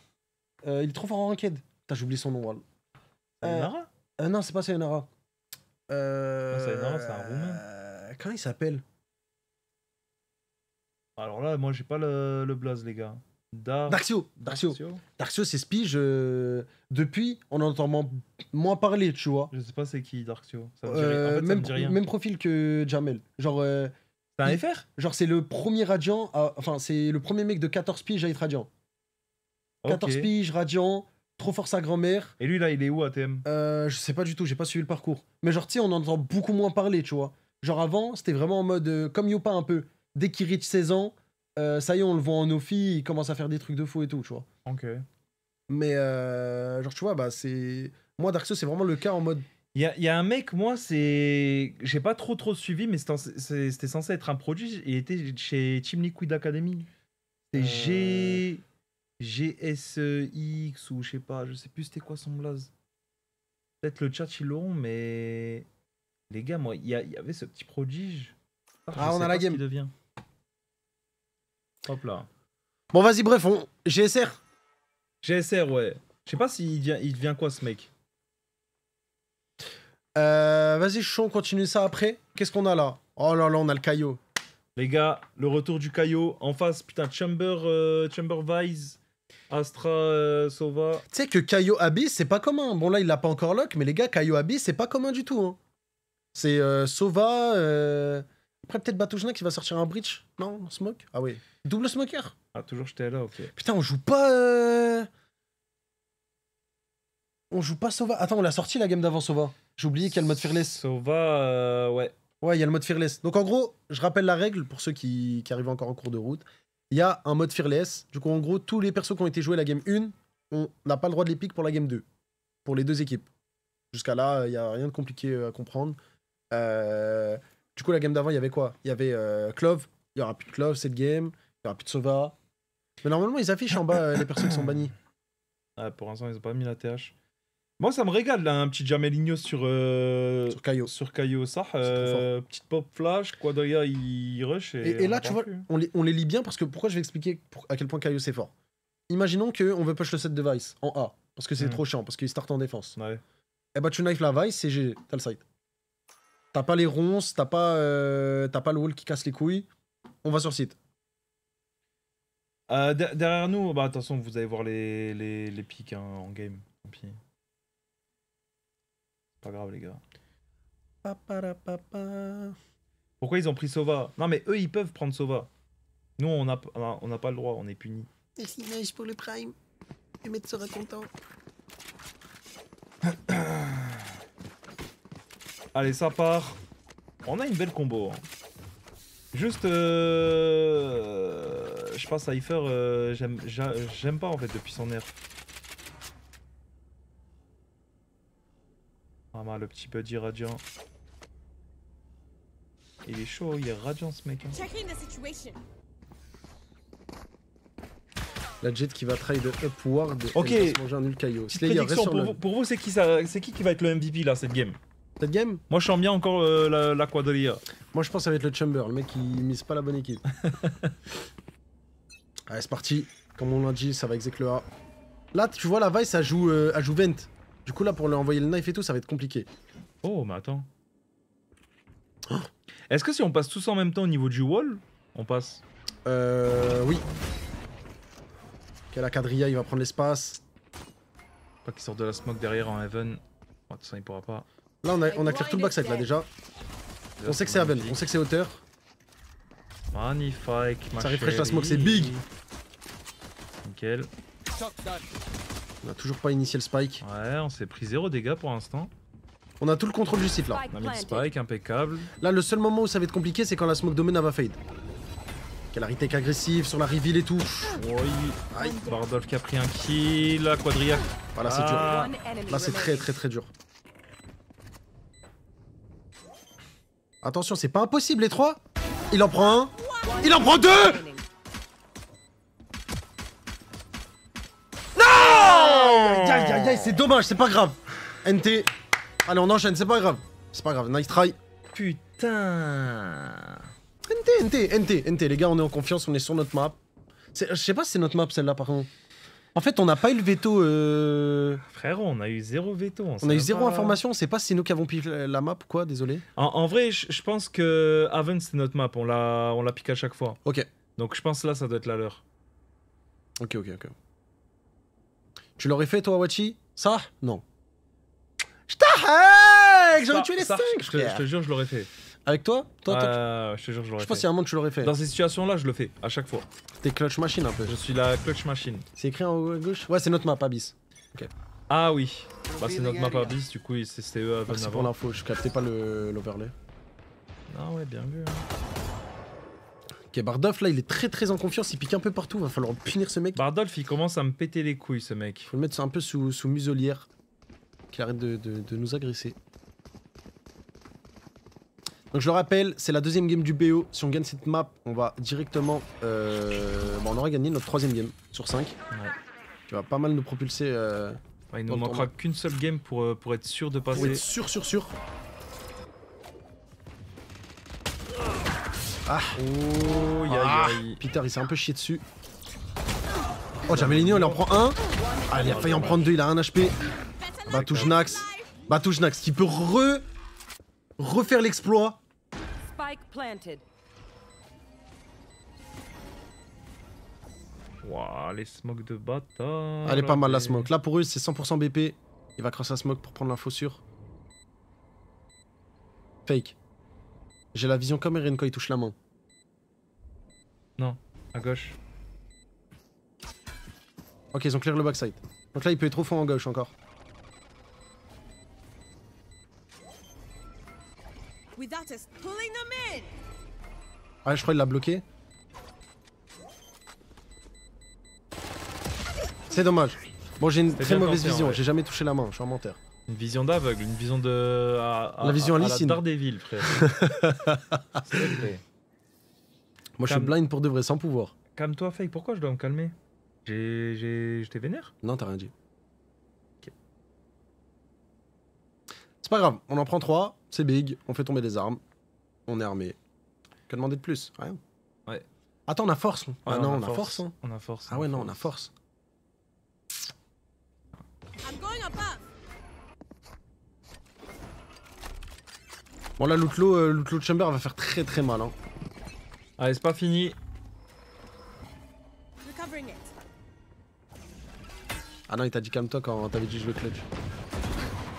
B: Il est trop fort en ranked. Putain, j'ai oublié son nom, Wall.
A: Sayonara
B: Non, c'est pas Sayonara.
A: Sayonara, c'est un Roumain.
B: Comment il s'appelle?
A: Alors là, moi, j'ai pas le blaze, les gars.
B: Darcio. Darcio, c'est Spige. Depuis, on en entend moins parler, tu vois.
A: Je sais pas c'est qui, Darcio. Ça me dit rien. En fait, ça
B: même,
A: me dit rien.
B: même profil que Jamel. Genre,
A: C'est un FR
B: genre c'est le premier Radiant. Enfin, c'est le premier mec de 14 piges à être Radiant. 14
A: Ok.
B: piges, Radiant, trop fort sa grand-mère.
A: Et lui, là, il est où, ATM?
B: Je sais pas du tout, j'ai pas suivi le parcours. Mais genre, tu sais, on en entend beaucoup moins parler, tu vois. Genre avant, c'était vraiment en mode comme Yopa un peu. Dès qu'il reach 16 ans, ça y est, on le voit en Ophi, il commence à faire des trucs de fou et tout, tu vois.
A: Ok.
B: Mais genre, tu vois, bah c'est. Moi, Darkso, c'est vraiment le cas en mode.
A: Il y a un mec, moi, c'est... J'ai pas trop suivi, mais c'était censé être un prodige. Il était chez Team Liquid Academy. C'était GSX ou je sais pas, je sais plus c'était quoi son blaze. Peut-être le chat ils l'auront, mais les gars, moi, il y avait ce petit prodige.
B: Ah, on
A: Je sais
B: a la
A: pas ce
B: game.
A: qu'il devient. Hop là.
B: Bon, vas-y, bref, on... GSR.
A: GSR, ouais. Je sais pas s'il devient quoi ce mec.
B: Vas-y, chaud, on continue ça après. Qu'est-ce qu'on a là? Oh là là, on a le Caillot.
A: Les gars, le retour du Caillot en face, putain, Chamber Vise, Astra, Sova.
B: Tu sais que Caillot Abyss, c'est pas commun. Bon, là, il l'a pas encore lock, mais les gars, Caillot Abyss, c'est pas commun du tout. Hein. C'est Sova. Après, peut-être Batujna qui va sortir un breach. Non, smoke. Ah oui. Double smoker.
A: Ah, toujours j'étais là, ok.
B: Putain, on joue pas. On joue pas Sova. Attends, on l'a sorti la game d'avant Sova. J'ai oublié qu'il y a le mode Fearless.
A: Sova, ouais.
B: Ouais, il y a le mode Fearless. Donc en gros, je rappelle la règle pour ceux qui arrivent encore en cours de route. Il y a un mode Fearless. Du coup, en gros, tous les persos qui ont été joués la game 1, on n'a pas le droit de les pick pour la game 2. Pour les deux équipes. Jusqu'à là, il n'y a rien de compliqué à comprendre. Du coup, la game d'avant, il y avait quoi? Il y avait Clove. Il n'y aura plus de Clove cette game. Il n'y aura plus de Sova. Mais normalement, ils affichent en bas les persos qui sont bannis.
A: Ah, pour l'instant, ils ont pas mis la TH. Moi, ça me régale, là, un petit Jamelinho sur
B: Caillot.
A: Sur Caillot, ça.
B: trop fort.
A: Petite pop flash, Quadria, il rush.
B: Et là,
A: on
B: tu
A: en
B: vois,
A: parle plus.
B: on les lit bien parce que pourquoi je vais expliquer à quel point Caillot c'est fort. Imaginons qu'on veut push le set de Vice en A parce que c'est trop chiant, parce qu'il start en défense.
A: Ouais.
B: Et bah, tu knife la Vice, c'est GG, t'as le site. T'as pas les ronces, t'as pas le wall qui casse les couilles. On va sur site.
A: Derrière nous, bah attention, vous allez voir les pics hein, en game. Tant pis. Pas grave, les gars. Pourquoi ils ont pris Sova? Non, mais eux, ils peuvent prendre Sova. Nous, on n'a pas le droit, on est punis.
E: Merci Neige pour le prime. Le maître sera content.
A: Allez, ça part. On a une belle combo. Hein. Juste, je pense à Cypher, j'aime pas en fait depuis son nerf. Ah, le petit buddy radiant. Il est chaud, il est radiant ce mec. Hein.
C: Checking the situation.
B: La Jet qui va try de upward.
A: Ok.
B: Elle va se manger un nul Caillot.
A: Petite
B: Slayer, reste
A: prédiction,
B: sur le...
A: pour vous c'est qui va être le MVP là cette game?
B: Cette game,
A: Moi je sens bien encore la Quadrilla.
B: moi je pense que ça va être le Chamber. Le mec il mise pas la bonne équipe. Allez, c'est parti. Comme on l'a dit, ça va exec le A. Là, tu vois, la Vice, elle joue Vent. Du coup, là, pour lui envoyer le knife et tout, ça va être compliqué.
A: Oh mais attends. Est-ce que si on passe tous en même temps au niveau du wall, on passe?
B: Oui. Ok, la Quadrilla, il va prendre l'espace.
A: Pas qu'il sorte de la smoke derrière en heaven. Oh, ça il pourra pas.
B: Là, on a clear tout le backside, là, déjà. On sait que c'est Haven, on sait que c'est hauteur.
A: Magnifique, ma
B: Ça refresh la
A: chérie.
B: smoke, c'est big.
A: Nickel.
B: On a toujours pas initié le spike.
A: Ouais, on s'est pris 0 dégâts pour l'instant.
B: On a tout le contrôle du site, là.
C: Spike
A: On a mis le
C: planted.
A: spike, impeccable.
B: Là, le seul moment où ça va être compliqué, c'est quand la smoke domaine elle va fade. Ok, la retake agressive sur la reveal et tout.
A: Oui.
B: Aïe.
A: Bardolph qui a pris un kill, la Quadrilla.
B: Voilà, c'est
A: Ah.
B: dur.
C: One enemy
B: Là, c'est très,
C: remaining.
B: très, très dur. Attention, c'est pas impossible, les trois. Il en prend un. Il en prend deux.
C: Remaining.
B: Aïe, aïe, aïe, aïe, c'est dommage, c'est pas grave. NT. Allez, on enchaîne, c'est pas grave. C'est pas grave, nice try.
A: Putain.
B: NT, les gars, on est en confiance, on est sur notre map. Je sais pas si c'est notre map celle-là par contre. En fait, on n'a pas eu le veto.
A: Frérot, on a eu 0 veto.
B: On a eu zéro information, on sait pas si c'est nous qui avons piqué la map ou quoi, désolé.
A: En vrai, je pense que Haven c'est notre map, on l'a piqué à chaque fois.
B: Ok,
A: Donc je pense là ça doit être la leur.
B: ok. Tu l'aurais fait toi, Wachi? Ça? Non. Je t'arrête. J'aurais tué les 5,
A: je te jure, je l'aurais fait.
B: Avec toi? Toi,
A: Je te jure, je l'aurais
B: je pense
A: fait.
B: qu'il y a un moment tu l'aurais fait.
A: Dans ces situations-là, je le fais à chaque fois.
B: T'es clutch machine un peu.
A: Je suis la clutch machine.
B: C'est écrit en haut à gauche? Ouais, c'est notre map, Abyss.
A: Ah oui. Bah c'est notre map Abyss, du coup c'était eux Haven
B: Merci pour
A: avant.
B: l'info, je captais pas l'overlay.
A: Ah ouais, bien vu. Hein.
B: Ok, Bardolph là, il est très très en confiance, il pique un peu partout, va falloir punir ce mec.
A: Bardolph, il commence à me péter les couilles, ce mec.
B: Faut le mettre un peu sous muselière. Qu'il arrête de nous agresser. Donc je le rappelle, c'est la deuxième game du BO. Si on gagne cette map, on va directement... Bon, on aura gagné notre troisième game sur 5.
A: Ouais.
B: Qui va pas mal nous propulser...
A: Ouais, il nous
B: Dans le
A: manquera
B: tournoi.
A: qu'une seule game pour être sûr de passer.
B: Pour être sûr. Ah,
A: Oh, aïe.
B: Peter, il s'est un peu chié dessus. Oh, Jamelinho, il en prend un. Ah, il a failli en prendre deux, il a 1 HP. Batouchnax. Batouchnax qui peut refaire l'exploit.
C: Spike planted.
A: Waouh, les smokes de bâtard.
B: Elle est pas mal la smoke. Là, pour eux, c'est 100% BP. Il va crosser la smoke pour prendre l'info sûre. Fake. J'ai la vision comme Eren quand il touche la main.
A: Non, à gauche.
B: Ok, ils ont clear le backside. Donc là, il peut être au fond en gauche encore.
E: Without us pulling them in.
B: Ah, je crois qu'il l'a bloqué. C'est dommage. Bon, j'ai une
A: C'était
B: très
A: bien
B: mauvaise
A: tenté,
B: vision.
A: ouais.
B: J'ai jamais touché la main. Je suis un menteur.
A: Une vision d'aveugle, une vision de.
B: La vision à
A: la
B: Licine.
A: Daredevil, frère. S'il te plaît.
B: Moi, je suis blind pour de vrai, sans pouvoir.
A: Calme-toi, Fake, pourquoi je dois me calmer? J'étais vénère?
B: Non, t'as rien dit.
A: Ok.
B: C'est pas grave. On en prend 3. C'est big. On fait tomber des armes. On est armé. Que demander de plus? Rien.
A: Ouais.
B: Attends, on a force. Ah
A: Ouais,
B: non, on a force. Hein.
A: On a force.
B: Ah ouais, non, on a force.
E: I'm going above.
B: Bon, là, l'outlaw chamber va faire très mal. Hein.
A: Allez, c'est pas fini.
E: Recovering it.
B: Ah non, il t'a dit calme-toi quand t'avais dit je veux clutch.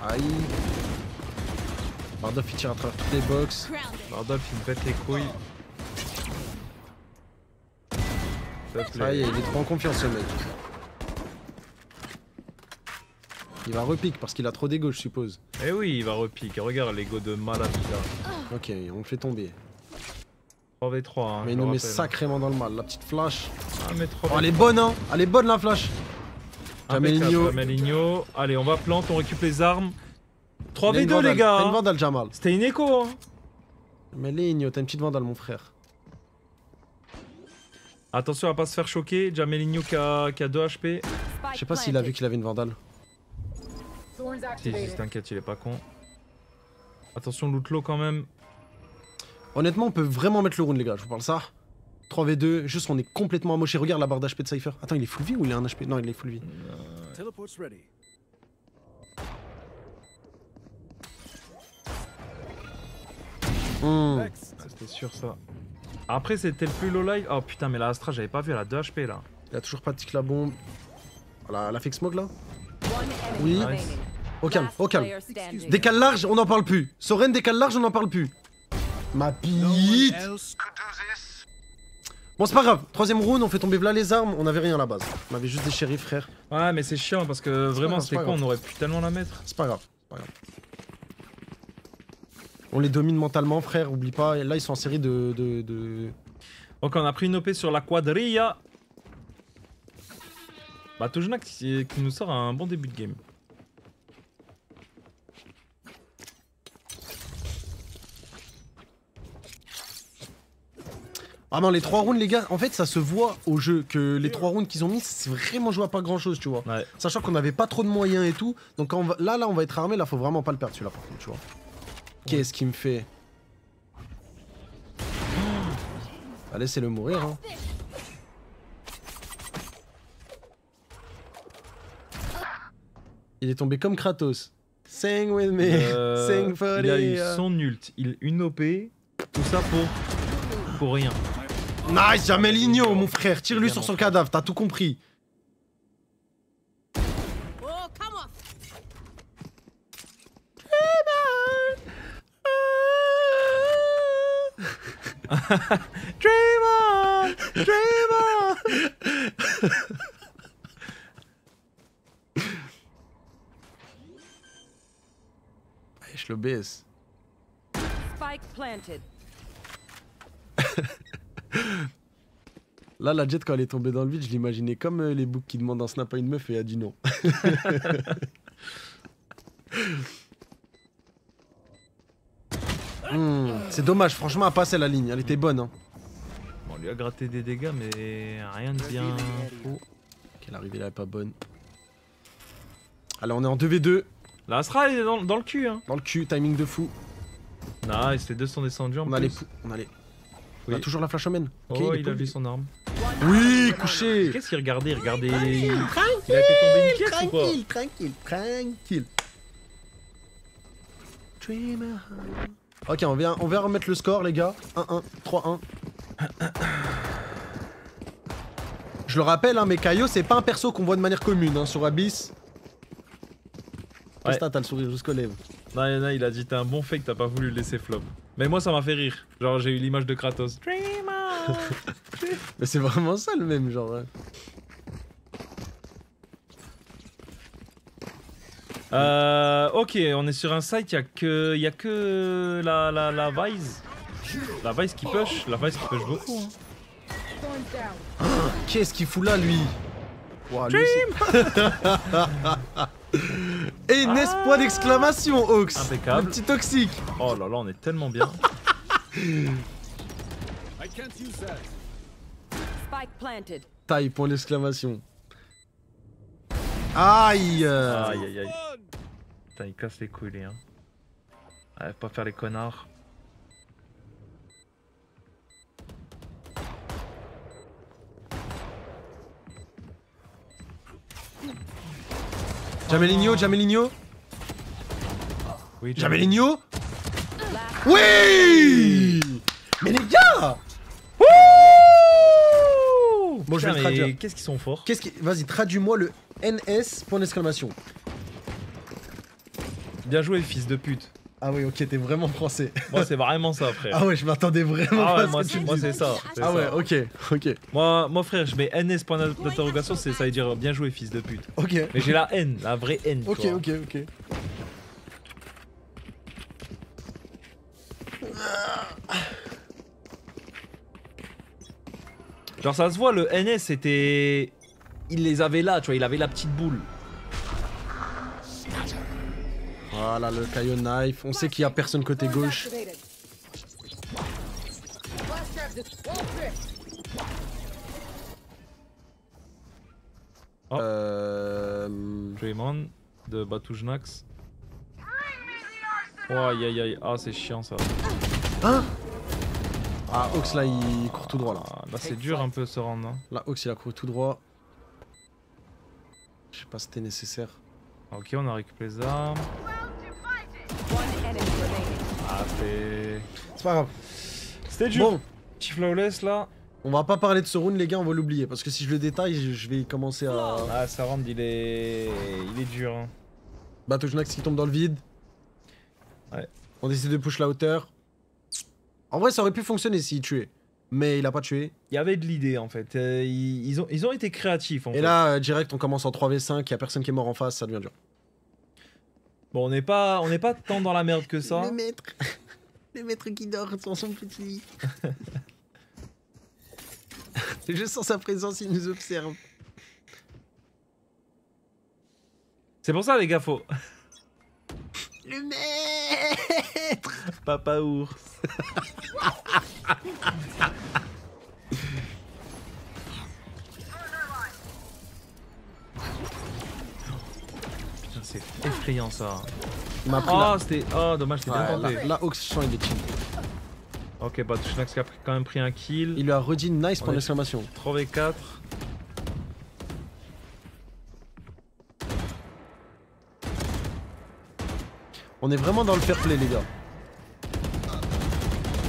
B: Aïe. Bardoff, il tire à travers toutes les box.
E: Grounded.
A: Bardolph, il me pète les couilles. S'il te plaît.
B: Ça y est, il est trop en confiance, ce mec. Il va repique parce qu'il a trop d'ego, je suppose.
A: Eh oui, il va repique. Regarde l'ego de malade, là.
B: Ok, on le fait tomber.
A: 3v3, hein,
B: Mais
A: je
B: il
A: le
B: nous met
A: rappelle.
B: sacrément dans le mal. La petite flash.
A: Ah, mais 3v3.
B: Oh, elle est bonne, hein. Elle est bonne, la flash. Jamelinho.
A: Jamelinho. Allez, on va plante, on récupère les armes.
B: Il a une
A: 3v2,
B: vandale.
A: les gars.
B: T'as une
A: hein.
B: vandale, Jamal.
A: C'était une écho, hein.
B: Jamelinho, t'as une petite vandale, mon frère.
A: Attention à pas se faire choquer. Jamelinho qui a 2 HP.
C: Spike
B: Je sais pas s'il a vu
C: planted.
B: qu'il avait une vandale.
A: Si, t'inquiète, il est pas con. Attention, l'outlaw quand même.
B: Honnêtement, on peut vraiment mettre le round, les gars. Je vous parle ça. 3v2, juste on est complètement amoché. Regarde la barre d'HP de Cypher. Attends, il est full vie ou il a un HP? Non, il est full vie.
D: Teleport's ready.
B: Hmm.
A: C'était sûr ça. Après, c'était le plus low life. Oh putain, mais la Astra, j'avais pas vu, elle a 2 HP là.
B: Il a toujours pas de tic la bombe. Voilà, elle a fait smoke là.
C: One enemy
B: Oui.
C: remaining.
B: Au calme,
C: Last
B: au calme.
C: player standing.
B: Décale large, on n'en parle plus. Soren décale large, on n'en parle plus. Ma bite.
D: Else
B: Bon, c'est pas grave. Troisième round, on fait tomber là les armes. On avait rien à la base. On avait juste des shérifs, frère.
A: Ouais, mais c'est chiant parce que vraiment,
B: grave,
A: c'était
B: c'est pas
A: con, on
B: grave.
A: aurait pu tellement la mettre.
B: C'est pas grave. c'est pas grave. On les domine mentalement, frère. Oublie pas. Et là, ils sont en série de...
A: Donc, on a pris une OP sur la quadrilla. Bah, Tojnak qui nous sort un bon début de game.
B: Ah non, les 3 rounds, les gars, en fait, ça se voit au jeu que les 3 rounds qu'ils ont mis, c'est vraiment joué à pas grand chose, tu vois.
A: Ouais.
B: Sachant qu'on avait pas trop de moyens et tout. Donc quand on va... là, on va être armé. Là, faut vraiment pas le perdre, celui-là, par contre, tu vois. Qu'est-ce qu'il me fait? Allez, c'est le mourir, hein. Il est tombé comme Kratos. Sing with me. Sing for
A: il a eu
B: the-
A: son ult, une OP, tout ça pour rien.
B: Nice, Jamelinho, mon frère. Tire-lui sur son cadavre, t'as tout compris.
E: Oh, come on.
A: Dreamer, Dreamer.
B: Je le baisse.
C: Spike planted.
B: Là, la Jet, quand elle est tombée dans le vide, je l'imaginais comme les boucs qui demandent un snap à une meuf et elle a dit non. C'est dommage, franchement, à passer la ligne. Elle était bonne. Hein.
A: Bon, on lui a gratté des dégâts, mais rien de bien faux.
B: Ok, l'arrivée là est pas bonne. Allez, on est en 2v2.
A: La Astra, elle est dans le cul, hein.
B: Dans le cul, timing de fou.
A: Nice, les deux sont descendus en
B: On a
A: plus.
B: les. On a les. On
A: Oui.
B: a toujours la flash omen. Ok,
A: Oh,
B: est
A: il a
B: pas-
A: vu son arme.
B: Oui, couché.
A: Qu'est-ce qu'il regardait? Il regardait. Il a
B: Tranquille,
A: fait tomber une pièce ou quoi?
B: tranquille. Dreamer. Ok, on vient remettre le score, les gars. 1-1, 3-1. Je le rappelle, hein, mais Kaio, c'est pas un perso qu'on voit de manière commune hein, sur Abyss.
A: Ouais.
B: Qu'est-ce que t'as le sourire jusqu'aux lèvres?
A: Non, il a dit t'es un bon fake, t'as pas voulu le laisser flop. Mais moi ça m'a fait rire. Genre j'ai eu l'image de Kratos. Dreamer.
B: Mais c'est vraiment ça le même genre. Hein.
A: Ok, on est sur un site, y a que la Vice. La Vice qui push, beaucoup. Hein.
B: Qu'est-ce qu'il fout là, lui? Wow, lui, et n'est-ce point d'exclamation, Ox.
A: Impeccable.
B: Le petit toxique.
A: Oh là là, on est tellement bien.
C: Spike planted.
B: Taille, point d'exclamation. Aïe.
A: Aïe aïe aïe. Putain, il casse les couilles, lui. Hein. Ouais, pas faire les connards.
B: Jamelinho.
A: Oui,
B: Jamelinho. Oui. Mais les gars. Bon, je vais le traduire.
A: Qu'est-ce qu'ils sont forts?
B: Vas-y, traduis-moi le NS, point d'exclamation.
A: Bien joué, fils de pute.
B: Ah oui, ok, t'es vraiment français.
A: Moi, c'est vraiment ça, frère.
B: Ah ouais, je m'attendais vraiment
A: Ah
B: pas
A: ouais,
B: à ce
A: moi,
B: que tu me
A: moi
B: dises.
A: c'est ça. c'est
B: Ah
A: ça.
B: ouais, ok.
A: Moi, frère, je mets NS point d'interrogation, ça veut dire bien joué, fils de pute.
B: Ok.
A: Mais j'ai la haine, la vraie haine. tu vois.
B: Ok.
A: Genre, ça se voit, le NS c'était. Il les avait là, tu vois, il avait la petite boule.
B: Voilà le Kaio knife. On sait qu'il y a personne côté gauche.
A: Oh.
B: Euh...
A: Draymond de Batujnax. Oh aïe aïe aïe, ah c'est chiant ça.
B: Hein? Ah, Ox là il court tout droit là.
A: Ah, là c'est dur un peu se rendre. Hein.
B: Là, Ox il a couru tout droit. Je sais pas si c'était nécessaire.
A: Ok, on a récupéré les armes.
C: One enemy remaining.
A: Ah, c'était.
B: C'est pas grave.
A: C'était dur.
B: Bon,
A: Petit flawless là.
B: on va pas parler de ce round les gars, on va l'oublier. Parce que si je le détaille, je vais commencer à...
A: Ah, ça rentre, il est dur. Hein.
B: Batujnax qui tombe dans le vide.
A: Ouais.
B: On décide de push la hauteur. En vrai, ça aurait pu fonctionner s'il tuait. Mais il a pas tué.
A: Il y avait de l'idée en fait. Ils ont été créatifs en fait.
B: Et là, direct, on commence en 3v5. Il y a personne qui est mort en face, ça devient dur.
A: Bon, on n'est pas tant dans la merde que ça.
E: Le maître qui dort dans son petit lit.
B: Je sens sa présence, il nous observe.
A: C'est pour ça les gars, faut.
E: Le maître.
A: Papa ours. Putain, c'est effrayant ça.
B: Il m'a pris
A: Oh, c'était. Oh, dommage, c'était bien
B: Ouais,
A: tenté.
B: là, Ox, je sens il est chill.
A: Ok, bah Tushnax qui a quand même pris un kill.
B: Il lui a redit nice pour
A: Ouais.
B: l'exclamation.
A: 3v4.
B: On est vraiment dans le fair play, les gars.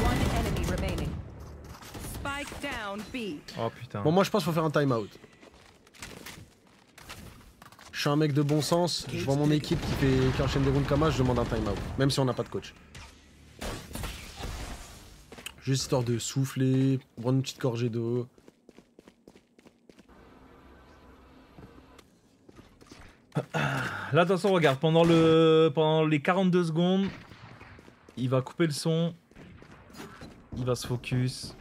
C: One enemy remaining. Spike down B.
A: Oh putain.
B: Bon, moi, je pense qu'il faut faire un time-out. Je suis un mec de bon sens. Je vois mon équipe qui enchaîne des rounds comme ça, je demande un time-out. Même si on n'a pas de coach. Juste histoire de souffler, prendre une petite gorgée d'eau.
A: Là, attention, regarde, pendant les 42 secondes, il va couper le son. Il va se focus.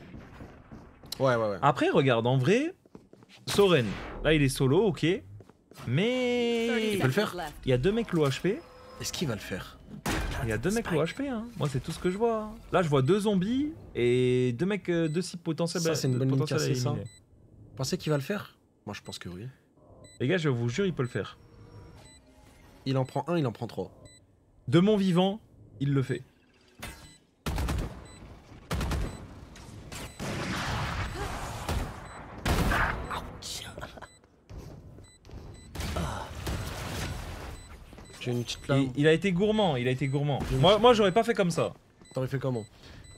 B: Ouais.
A: Après, regarde, en vrai, Soren, là, il est solo, ok. Mais
C: 30
B: peut le faire.
C: seconds left.
A: il y a 2 mecs low HP.
B: Est-ce qu'il va le faire?
A: Il y a 2 mecs low HP, hein. Moi, c'est tout ce que je vois. Hein. Là, je vois 2 zombies et 2 mecs, 2 cibles potentiels.
B: Ça, c'est une bonne ligne
A: potentiels à
B: cassée, ça.
A: éliminer.
B: Vous pensez qu'il va le faire? Moi, je pense que oui.
A: Les gars, je vous jure, il peut le faire.
B: Il en prend un, il en prend 3.
A: De mon vivant, il le fait.
B: J'ai une petite lame.
A: Il a été gourmand, il a été gourmand.
B: J'ai une
A: Moi j'aurais pas fait comme ça.
B: T'aurais fait comment?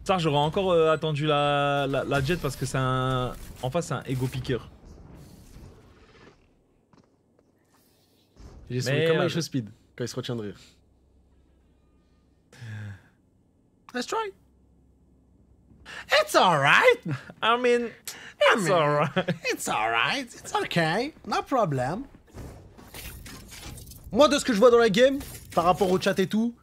A: Ça, j'aurais encore attendu la jet parce que c'est un... En face, c'est un ego picker.
B: J'ai sonné comme un speed quand il se retient de rire. Let's try. It's alright.
A: I mean, it's alright.
B: It's alright. It's okay. No problem. Moi, de ce que je vois dans la game, par rapport au chat et tout,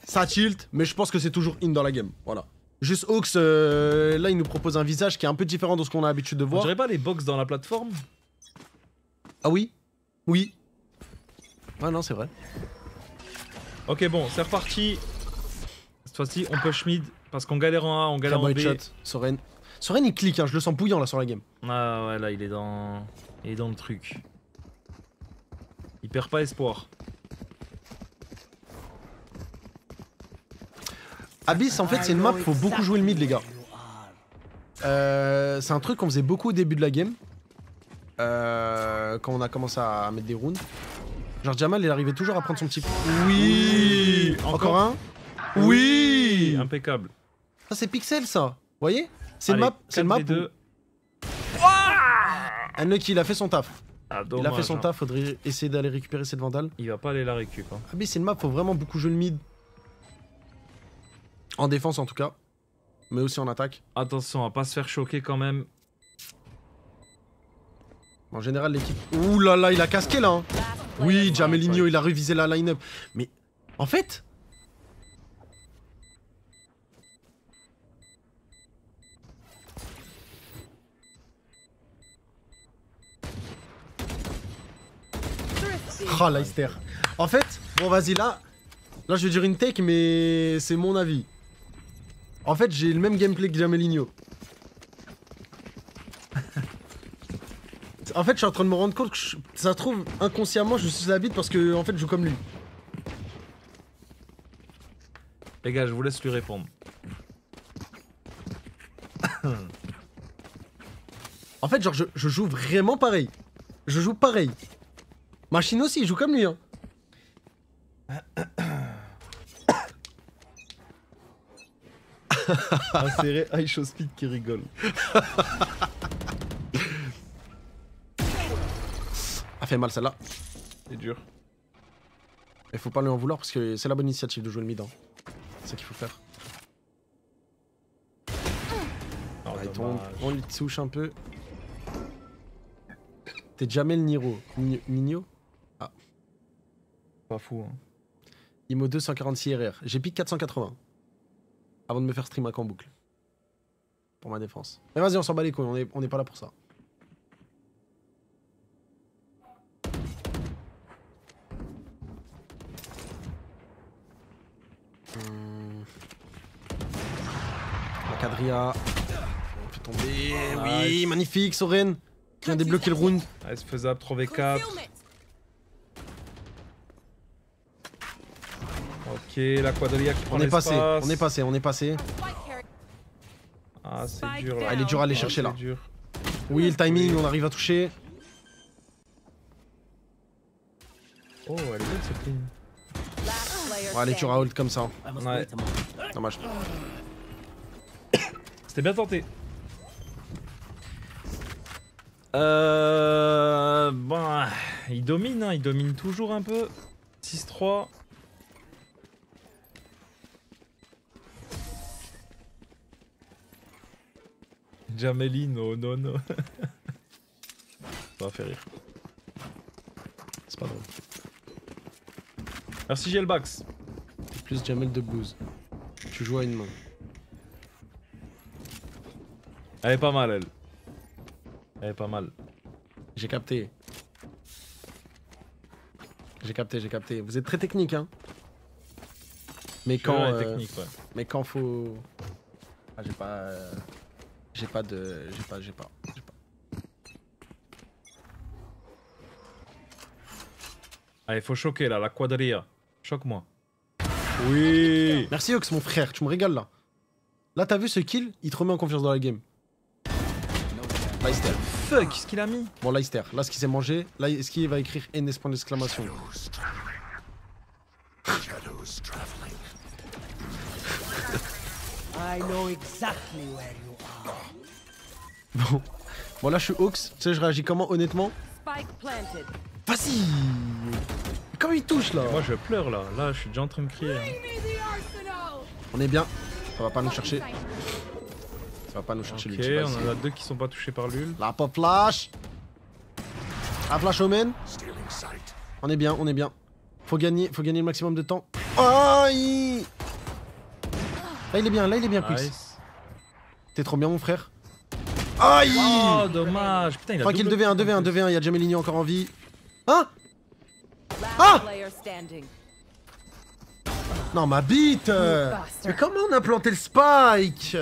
B: ça tilt, mais je pense que c'est toujours in dans la game. Voilà. Juste Hawks, là, il nous propose un visage qui est un peu différent de ce qu'on a l'habitude de
A: On
B: voir.
A: dirait pas les box dans la plateforme?
B: Ah oui? Oui. Ah non, c'est vrai.
A: Ok, bon, c'est reparti. Cette fois-ci, on push mid parce qu'on galère en A, on galère en B.
B: Shot. Soren, il clique, hein, je le sens bouillant là sur la game.
A: Ah ouais, là, il est dans le truc. Il perd pas espoir.
B: Abyss, en fait, c'est une map, faut beaucoup jouer le mid, les gars. C'est un truc qu'on faisait beaucoup au début de la game. Quand on a commencé à mettre des rounds. Genre, Jamal, il arrivait toujours à prendre son petit. Oui. Encore un. Oui.
A: Impeccable.
B: Ça, c'est Pixel, ça. Vous voyez? C'est une
A: Allez,
B: map. C'est une map.
A: 4v2.
B: Unlucky, il a fait son taf.
A: Ah,
B: Il a fait son
A: dommage, hein.
B: taf, faudrait essayer d'aller récupérer cette vandale.
A: Il va pas aller la récup. Hein.
B: Abyss, c'est une map, faut vraiment beaucoup jouer le mid. En défense, en tout cas. Mais aussi en attaque.
A: Attention à pas se faire choquer quand même.
B: En général, l'équipe. Ouh là là, il a casqué là. Hein. Oui, Jamelinho, il a révisé la line-up. Mais en fait. Ah, Leicester. En fait, bon, vas-y, là. Là, je vais dire une take, mais c'est mon avis. En fait, j'ai le même gameplay que Jamelinho. En fait, je suis en train de me rendre compte que ça se trouve, inconsciemment, je suis la bite parce que, en fait, je joue comme lui.
A: Les gars, je vous laisse lui répondre.
B: En fait, genre, je joue vraiment pareil. Je joue pareil. Machine aussi, il joue comme lui, hein.
A: Inséré Aisho Speed qui rigole.
B: A fait mal celle-là.
A: C'est dur.
B: Il faut pas lui en vouloir parce que c'est la bonne initiative de jouer le mid. Hein. C'est ça qu'il faut faire.
A: Oh,
B: Ah, il
A: dommage.
B: tombe, on lui touche un peu. T'es Jamel Niro. Nino
A: Pas fou. Hein.
B: Imo 246 RR. J'ai piqué 480. Avant de me faire stream en boucle. Pour ma défense. Mais vas-y, on s'en bat les couilles, on est pas là pour ça. La quadrilla. On fait tomber. Oui,
A: Nice.
B: magnifique, Soren. Qui vient débloquer le round.
A: Ah, c'est faisable, 3v4. Ok, la quadrilla qui prend
B: On est passé,
A: l'espace.
B: on est passé, on est passé.
A: Ah, c'est
C: Spike
A: dur là.
C: down.
B: Ah, il est dur à aller
A: Ah,
B: chercher
A: c'est
B: là.
A: dur.
B: Oui, le timing, on arrive à toucher.
A: Oh, elle est belle cette ligne.
B: Ouais, elle est dure à hold comme ça.
A: Ouais.
B: Dommage.
A: C'était bien tenté. Bon, il domine, hein, il domine toujours un peu. 6-3. Jameli, non, non, non. Ça va faire rire.
B: C'est pas drôle.
A: Merci Gelbax.
B: Plus Jamel de Blues. Tu joues à une main.
A: Elle est pas mal, elle. Elle est pas mal.
B: J'ai capté. J'ai capté. Vous êtes très technique, hein. Mais quand,
A: la technique, ouais.
B: mais quand faut... Ah, j'ai pas... J'ai pas de... J'ai pas.
A: Allez, faut choquer là, la quadrilla. Choque-moi. Oui.
B: Merci Ox, mon frère, tu me régales là. Là, t'as vu ce kill, il te remet en confiance dans la game. Leicester.
A: Fuck, qu'est-ce qu'il a mis?
B: Bon, Leicester, là, ce qu'il s'est mangé, là, est-ce qu'il va écrire N point d'exclamation?
E: I know exactly where you are.
B: Bon. Bon, là, je suis Ox, tu sais, je réagis comment, honnêtement?
C: Spike planted.
B: Vas-y. Comment il touche là?
A: Moi je pleure là, là je suis déjà en train de crier. Hein.
B: On est bien, ça va pas nous chercher. Ça va pas nous chercher
A: Ok,
B: l'ulti.
A: on en a deux qui sont pas touchés par l'ul.
B: La pop flash. La flash omen. On est bien, on est bien. Faut gagner le maximum de temps. Aïe. Là il est bien, Quiz.
A: Nice.
B: T'es trop bien mon frère. Aïe.
A: Oh dommage, putain il a
B: Tranquille,
A: double
B: 2v1, il y a Jameligno encore en vie. Hein?
C: Last
B: Ah!
C: player standing.
B: Non ma bite. Mais comment on a planté le spike?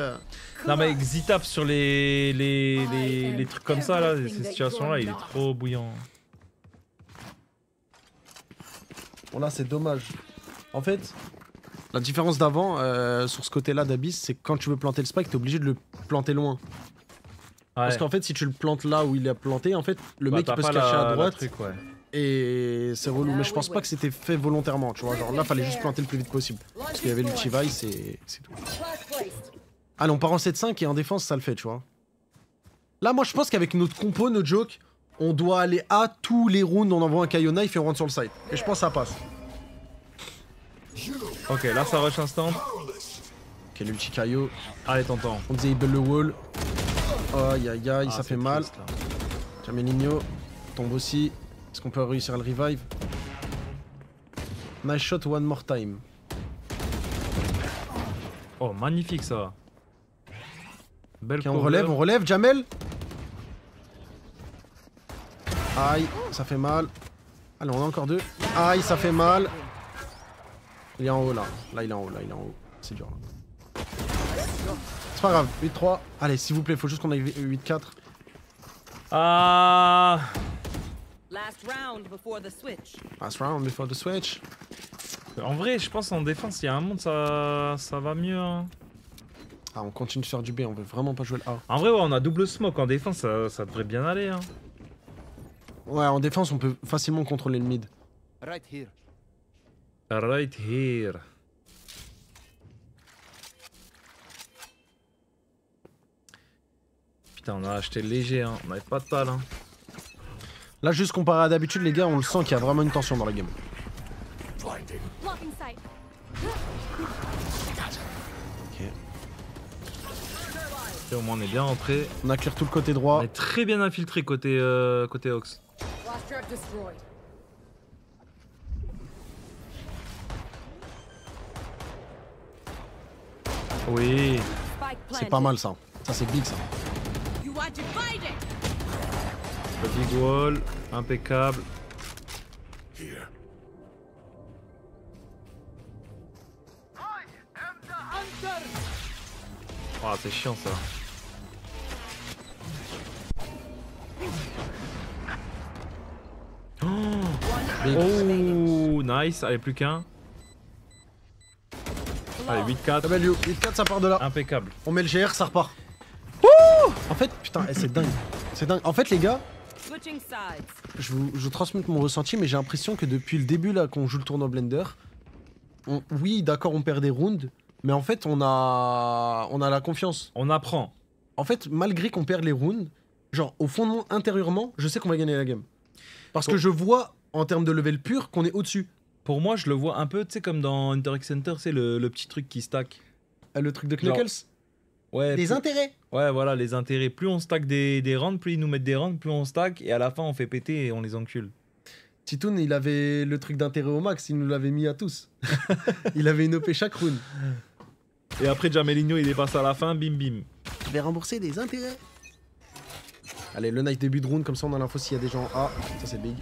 A: Non mais Xitap sur les trucs comme ça là, ces situations là, il est trop bouillant.
B: Bon là c'est dommage. En fait, la différence d'avant sur ce côté-là d'Abyss, c'est que quand tu veux planter le spike, t'es obligé de le planter loin. Parce
A: Ouais.
B: qu'en fait, si tu le plantes là où il est planté, en fait, le
A: Bah,
B: mec il
A: t'as
B: peut se
A: pas
B: cacher à
A: la
B: droite
A: truc, ouais.
B: et c'est relou. Mais je pense pas que c'était fait volontairement, tu vois. Genre là, fallait juste planter le plus vite possible. Parce qu'il y avait l'ulti Vice et c'est tout. Allez, on part en 7-5 et en défense, ça le fait, tu vois. Là, moi, je pense qu'avec notre compo, notre joke, on doit aller à tous les rounds, on envoie un Kaio Knife et on rentre sur le side. Et je pense que ça passe.
A: Ok, là ça rush instant.
B: Ok, l'ulti Kaio.
A: Allez, t'entends.
B: On disable le wall. Aïe aïe aïe, ça fait mal. Jameligno tombe aussi. Est-ce qu'on peut réussir à le revive? Nice shot one more time.
A: Oh, magnifique ça. Belle
B: Ok, on relève, Jamel. Aïe, ça fait mal. Allez, on a encore deux. Aïe, ça fait mal. Il est en haut là. Là, il est en haut. C'est dur là. C'est pas grave, 8-3. Allez, s'il vous plaît, faut juste qu'on aille 8-4.
A: Ah.
C: Last round before the switch.
B: Last round before the switch.
A: En vrai, je pense en défense, il y a un monde, ça va mieux. Hein.
B: Ah, on continue de faire du B, on veut vraiment pas jouer le A.
A: En vrai, ouais, on a double smoke en défense, ça devrait bien aller. Hein.
B: Ouais, en défense, on peut facilement contrôler le mid.
D: Right here.
A: Right here. Putain, on a acheté léger, hein. On n'avait pas de tal. Hein.
B: Là, juste comparé à d'habitude, les gars, on le sent qu'il y a vraiment une tension dans la game.
C: Blocking sight.
B: Ok.
A: Et au moins, on est bien rentré.
B: On a clear tout le côté
A: On
B: droit.
A: est très bien infiltré côté Ox.
C: Last trap destroyed.
A: Oui.
C: Spike planted.
B: C'est pas mal ça. Ça, c'est big ça.
C: You want to fight it?
A: Petit wall, impeccable. Oh, c'est chiant ça. Oh, nice. Allez, plus qu'un. Allez, 8-4.
B: W, 8-4, ça part de là.
A: Impeccable.
B: On met le GR, ça repart. En fait, putain, c'est dingue. C'est dingue. En fait, les gars,
C: Switching sides.
B: je vous transmets mon ressenti, mais j'ai l'impression que depuis le début, là, qu'on joue le tournoi Blender, oui, d'accord, on perd des rounds, mais en fait, on a la confiance.
A: On apprend.
B: En fait, malgré qu'on perd les rounds, genre, au fond de moi, intérieurement, je sais qu'on va gagner la game. Parce que je vois, en termes de level pur, qu'on est au-dessus.
A: Pour moi, je le vois un peu, tu sais, comme dans Interact Center, c'est le petit truc qui stack.
B: Le truc de Knuckles.
A: Ouais,
B: Des
A: plus-
B: intérêts.
A: Ouais, voilà, les intérêts. Plus on stack des rounds, plus ils nous mettent des rounds, plus on stack, et à la fin, on fait péter et on les encule.
B: Titoun, il avait le truc d'intérêt au max, il nous l'avait mis à tous. Il avait une OP chaque round.
A: Et après, Jameligno, il dépasse à la fin, bim bim.
B: Je vais rembourser des intérêts. Allez, le nice début de round, comme ça on a l'info s'il y a des gens en A. Ça c'est big.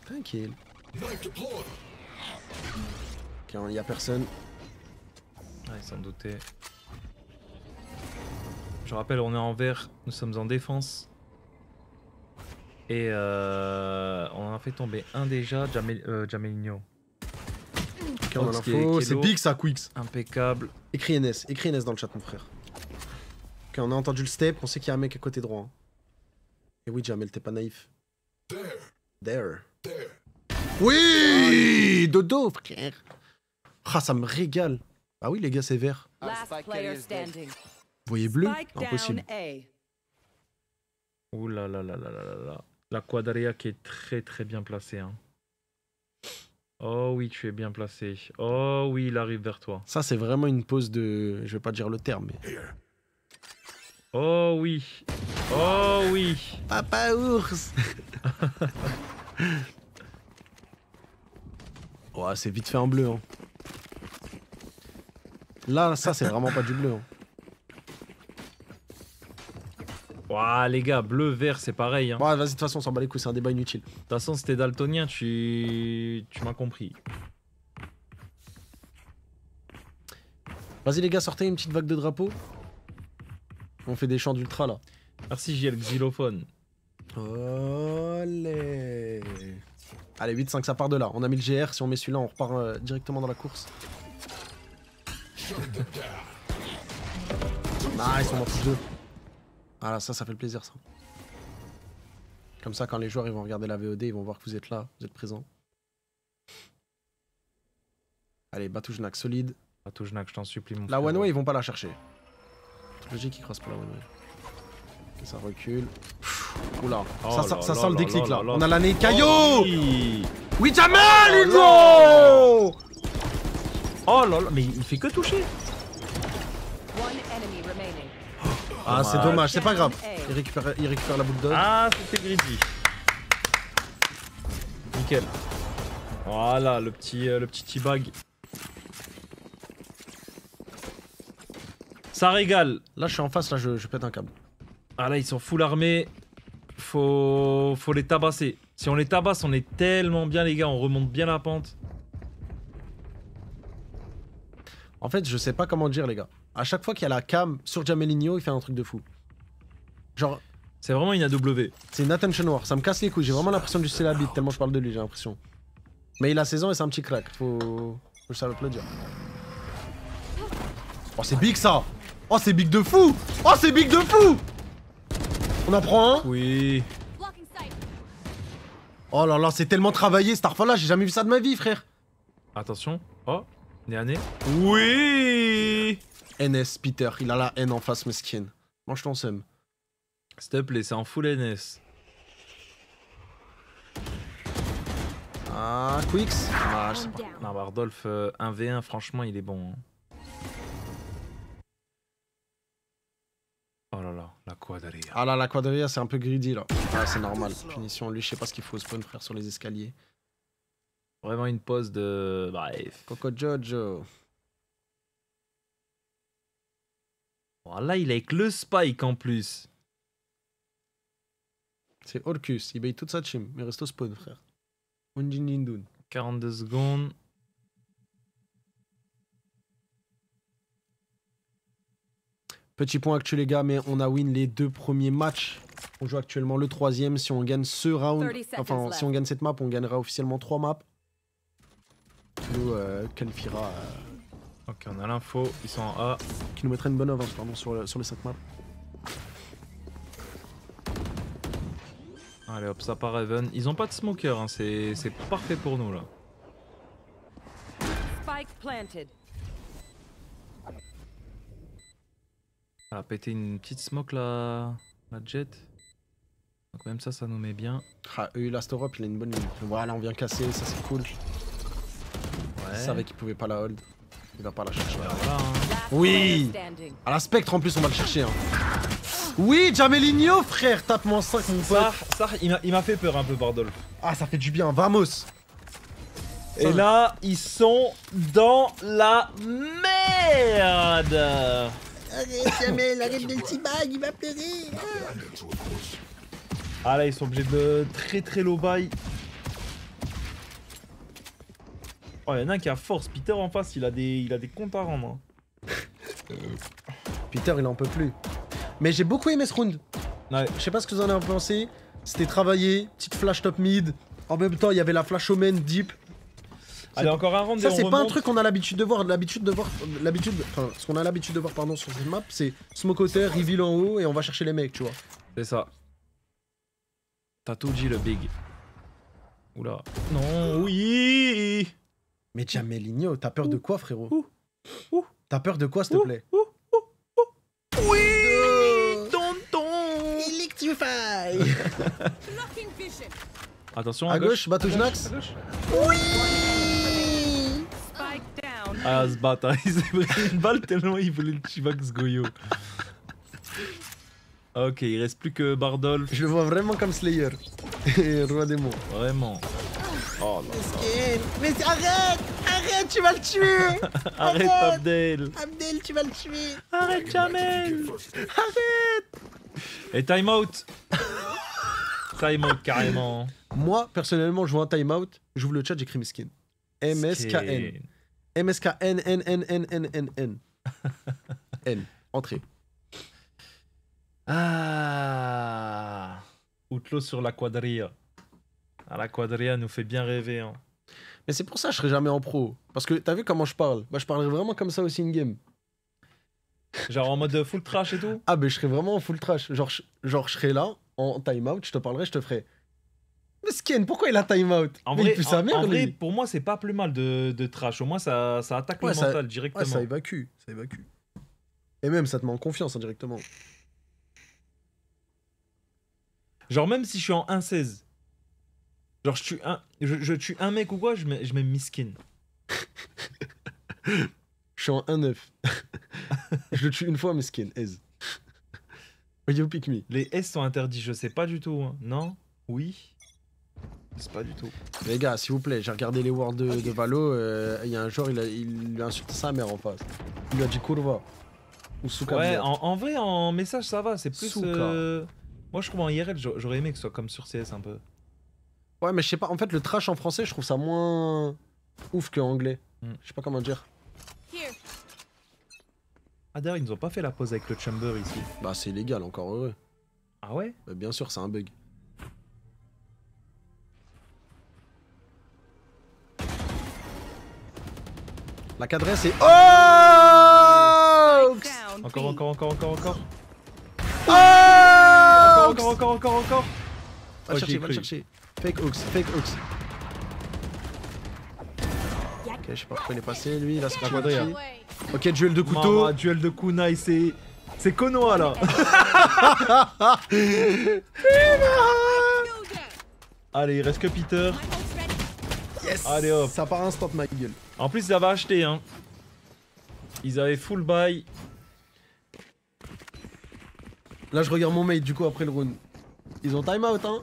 B: Tranquille. Ok, il y a personne.
A: Ah, ils s'en doutaient. Je rappelle, on est en vert, nous sommes en défense. Et on en a fait tomber un déjà, Jamelinho.
B: Ok, on a
A: Ox qui
B: l'info.
A: est
B: C'est
A: low.
B: big ça, Quicks.
A: Impeccable.
B: Écris NS dans le chat, mon frère. Ok, on a entendu le step, on sait qu'il y a un mec à côté droit. Hein. Et oui, Jamel, t'es pas naïf. There. Oui, dodo, frère. Ah, ça me régale. Ah oui, les gars, c'est vert.
C: Last player standing.
B: Vous voyez bleu?
C: Spike
B: Impossible.
C: down A.
A: Ouh là là là là là là là. La quadrilla qui est très très bien placée. Hein. Oh oui, tu es bien placé. Oh oui, il arrive vers toi.
B: Ça, c'est vraiment une pause de... Je vais pas dire le terme, mais...
A: Oh oui. Oh oui.
B: Papa ours. Ouais, c'est vite fait en bleu. Hein. Là, ça, c'est vraiment pas du bleu. Hein.
A: Ouah, les gars, bleu, vert, c'est pareil. Hein.
B: Ouais, vas-y, de toute façon, on s'en bat les couilles, c'est un débat inutile.
A: De toute façon, si t'es daltonien, tu m'as compris.
B: Vas-y, les gars, sortez une petite vague de drapeaux. On fait des chants d'ultra, là.
A: Merci, j'ai le xylophone.
B: Olé. Allez, 8-5, ça part de là. On a mis le GR, si on met celui-là, on repart directement dans la course. Nice, on en touche deux. Ah là, ça fait le plaisir, ça. Comme ça, quand les joueurs ils vont regarder la VOD, ils vont voir que vous êtes là, vous êtes présents. Allez, Batouchnak, solide.
A: Batouchnak, je t'en supplie, mon
B: La
A: frère.
B: one way, ils vont pas la chercher. Logique qui croise pas la one way. Ok, ça recule. Oula,
A: Oh
B: ça
A: là
B: sent
A: là
B: le déclic là.
A: là là.
B: On a l'année Caillot.
A: Oh oui.
B: Oui, Jamel, Hugo.
A: Oh là là, mais il fait que toucher.
C: One enemy remaining.
B: Ah, c'est
A: Dommage.
B: dommage, c'est pas grave. Il récupère la boule d'or.
A: Ah, c'était greedy. Nickel. Voilà, le petit teabag. Ça régale.
B: Là, je suis en face, là, je pète un câble.
A: Ah là, ils sont full armés. Faut les tabasser. Si on les tabasse, on est tellement bien, les gars. On remonte bien la pente.
B: En fait, je sais pas comment dire, les gars. À chaque fois qu'il y a la cam sur Jamelinho, il fait un truc de fou. Genre,
A: C'est vraiment une AW.
B: c'est une attention war. Ça me casse les couilles. J'ai vraiment l'impression de lui sucer la bite tellement je parle de lui, j'ai l'impression. Mais il a 16 ans et c'est un petit crack. Faut que ça le dire. Oh, c'est big ça. Oh, c'est big de fou. Oh, c'est big de fou. On en prend un.
A: Oui.
B: Oh là là, c'est tellement travaillé cette arfa là. J'ai jamais vu ça de ma vie, frère.
A: Attention. Oh, nez à nez. Oui.
B: NS, Peter. Il a la haine en face, mesquine. Mange ton seum.
A: S'il te plaît, c'est en full NS.
B: Ah, Quicks. Ah, je sais pas.
A: Non, bah, Rodolphe, 1v1, franchement, il est bon. Hein. Oh là là, la quadrilla.
B: Ah là, la quadrilla, c'est un peu greedy là. Ah, c'est normal. Punition, lui, je sais pas ce qu'il faut spawn, frère, sur les escaliers.
A: Vraiment une pause de... Bref.
B: Coco Jojo.
A: Voilà, il est avec le spike en plus.
B: C'est Orcus, il baille toute sa team, mais reste au spawn, frère. Unjinjindun.
A: 42 secondes.
B: Petit point actu, les gars, mais on a win les 2 premiers matchs. On joue actuellement le 3ème. Si on gagne ce round,
C: 30 seconds
B: enfin,
C: left.
B: si on gagne cette map, on gagnera officiellement 3 maps. Qui nous qualifiera,
A: Ok, on a l'info, ils sont en A.
B: qui nous mettra une bonne avance, pardon, sur les 5 maps.
A: Allez hop, ça part Even. Ils ont pas de smoker, hein. C'est parfait pour nous là.
C: Spike planted.
A: Elle a pété une petite smoke la jet. Donc même ça, ça nous met bien.
B: Ah, Last Europe, il a une bonne ligne. Voilà, on vient casser, ça c'est cool.
A: Ouais.
B: Il savait qu'il pouvait pas la hold. Il va pas la chercher.
A: Voilà, hein.
C: Last
B: Oui.
C: player standing.
B: À la Spectre en plus, on va le chercher. Hein. Oui, Jamelinho, frère, tape-moi 5, mon pote.
A: Ça, il m'a fait peur un peu, Bardolph.
B: Ah, ça fait du bien, vamos.
A: Et là, ils sont dans la merde.
E: Arrête, Jamel, arrête le petit bag, il va pleurer.
A: Ah là, ils sont obligés de très très low buy. Oh, il y en a un qui a force. Peter en face, il a des comptes à rendre. Hein.
B: Peter, il en peut plus. Mais j'ai beaucoup aimé ce round.
A: Ouais.
B: Je sais pas ce que vous en avez pensé. C'était travaillé, petite flash top mid. En même temps, il y avait la flash omen deep.
A: Allez, encore un round.
B: Ça,
A: et on
B: c'est pas un
A: remonte.
B: truc qu'on a l'habitude de voir. Enfin, ce qu'on a l'habitude de voir, pardon, sur cette map, c'est smoke hauteur, reveal en haut et on va chercher les mecs, tu vois.
A: C'est ça. T'as tout dit, le big. Oula. Non, oui.
B: Mais Jamelinho, t'as peur de quoi, frérot?
A: Ouh.
B: T'as peur de quoi, s'il te plaît?
A: Oui, tonton.
B: Electrify.
C: Blocking vision.
A: Attention,
B: À gauche, Batouchnax.
C: Spike down.
A: Ah, ce bâtard, il s'est pris une balle tellement il voulait le Chivax Goyo. Ok, il reste plus que Bardolph.
B: Je le vois vraiment comme Slayer. Et Roi des mots.
A: Vraiment. Oh là
B: Mais arrête! Arrête, tu vas le tuer!
A: là. Arrête, Abdel.
B: Abdel, tu vas le tuer!
A: Arrête, Jamel. Et time out. Time out carrément.
B: Moi, personnellement, je vois un timeout, j'ouvre le chat, j'écris Miskin. MSKN. MSKNNNNNNN. N. Entrée.
A: Ah. Outlaw sur la quadrilla. Ah, la quadrilla nous fait bien rêver. Hein.
B: Mais c'est pour ça que je serai jamais en pro. Parce que t'as vu comment je parle? Bah, je parlerai vraiment comme ça aussi in-game.
A: Genre en mode full trash et tout.
B: Ah, ben je serai vraiment en full trash. Genre, je serai là, en timeout, je te parlerai, je te ferai. Miskin, pourquoi il a timeout?
A: En
B: Mais
A: vrai,
B: il pue sa mère,
A: en vrai,
B: lui.
A: pour moi, c'est pas plus mal de trash. Au moins, ça attaque
B: Ouais,
A: le
B: ça-
A: mental directement.
B: Ouais, ça évacue, ça évacue. Et même, ça te met en confiance indirectement.
A: Genre, même si je suis en 1-16, genre, je tue un mec ou quoi, je mets miskin.
B: Je suis en 1-9. Je le tue une fois, Miskin, aise. You pick me.
A: Les S sont interdits, je sais pas du tout. Hein. Non? Oui? Je sais pas du tout.
B: Les gars, s'il vous plaît, j'ai regardé les words de Valo, il y a un joueur, il lui a insulté sa mère en face. Il lui a dit Kurva. Ou Souka.
A: Ouais, en vrai, en message, ça va, c'est plus...
B: Souka.
A: Moi, je trouve en IRL, j'aurais aimé que ce soit comme sur CS un peu.
B: Ouais, mais je sais pas, en fait, le trash en français, je trouve ça moins ouf que anglais. Je sais pas comment dire.
C: Here.
A: Ah d'ailleurs, ils nous ont pas fait la pause avec le Chamber ici.
B: Bah, c'est illégal, encore heureux.
A: Ah ouais?
B: Bah, bien sûr, c'est un bug. La cadresse est. Oh!
C: Down.
A: Encore.
B: Oh!
A: Encore.
B: Va
A: Oh,
B: le chercher,
A: j'ai
B: va le
A: cru.
B: chercher. Fake hooks, fake hooks. Ok, je sais pas pourquoi il est passé, lui, il a sorti
A: quadrille,
B: le
A: hein.
B: petit. Ok, duel de couteau.
A: Mama, duel de kunai, c'est Konoha là. Allez, il reste que Peter.
B: Yes!
A: Allez, hop.
B: Ça part instant, ma gueule.
A: En plus, ils avaient acheté, hein. Ils avaient full buy.
B: Là, je regarde mon mate, du coup, après le round. Ils ont time out, hein.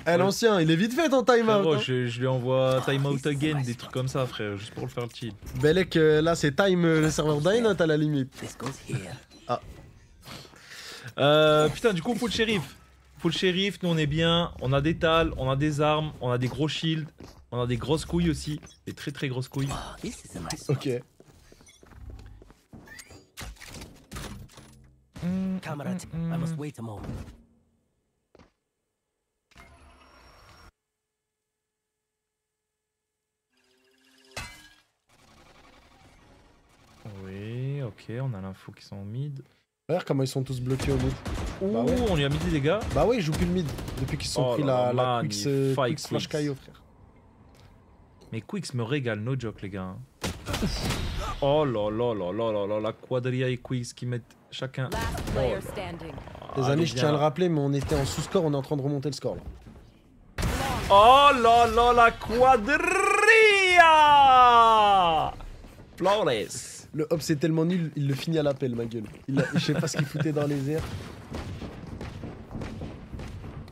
B: Eh, l'ancien, il est vite fait ton time out.
A: Frérot,
B: Hein.
A: je lui envoie time out again, des trucs comme ça, frère, juste pour le faire chill.
B: Belek, là, c'est time le serveur d'Ainot à la limite.
A: Putain, du coup, full shérif. Full shérif, nous on est bien. On a des tales, on a des armes, on a des gros shields, on a des grosses couilles aussi. Des très très grosses couilles.
B: Ok.
D: Comrade, I must wait a moment.
A: Oui, ok, on a l'info qui sont en mid.
B: Regarde comment ils sont tous bloqués au mid.
A: Ouh,
B: Bah ouais.
A: on lui a mis des dégâts.
B: Bah ouais, ils jouent plus le mid. Depuis qu'ils se sont
A: Oh
B: pris
A: là
B: la
A: là,
B: Quicks,
A: il fight
B: Quicks Flash
A: Quicks.
B: Kaio, frère.
A: Mais Quicks me régale, no joke les gars. Oh là là là là là là, la quadrilla et Quicks qui mettent chacun.
C: Last player standing.
B: Les
A: Allez,
B: amis, je
A: viens
B: tiens à le
A: là.
B: rappeler, mais on était en sous-score, on est en train de remonter le score là.
A: Oh là là, la quadrilla! Flawless.
B: Le hop c'est tellement nul, il le finit à l'appel, ma gueule. Je sais pas ce qu'il foutait dans les airs.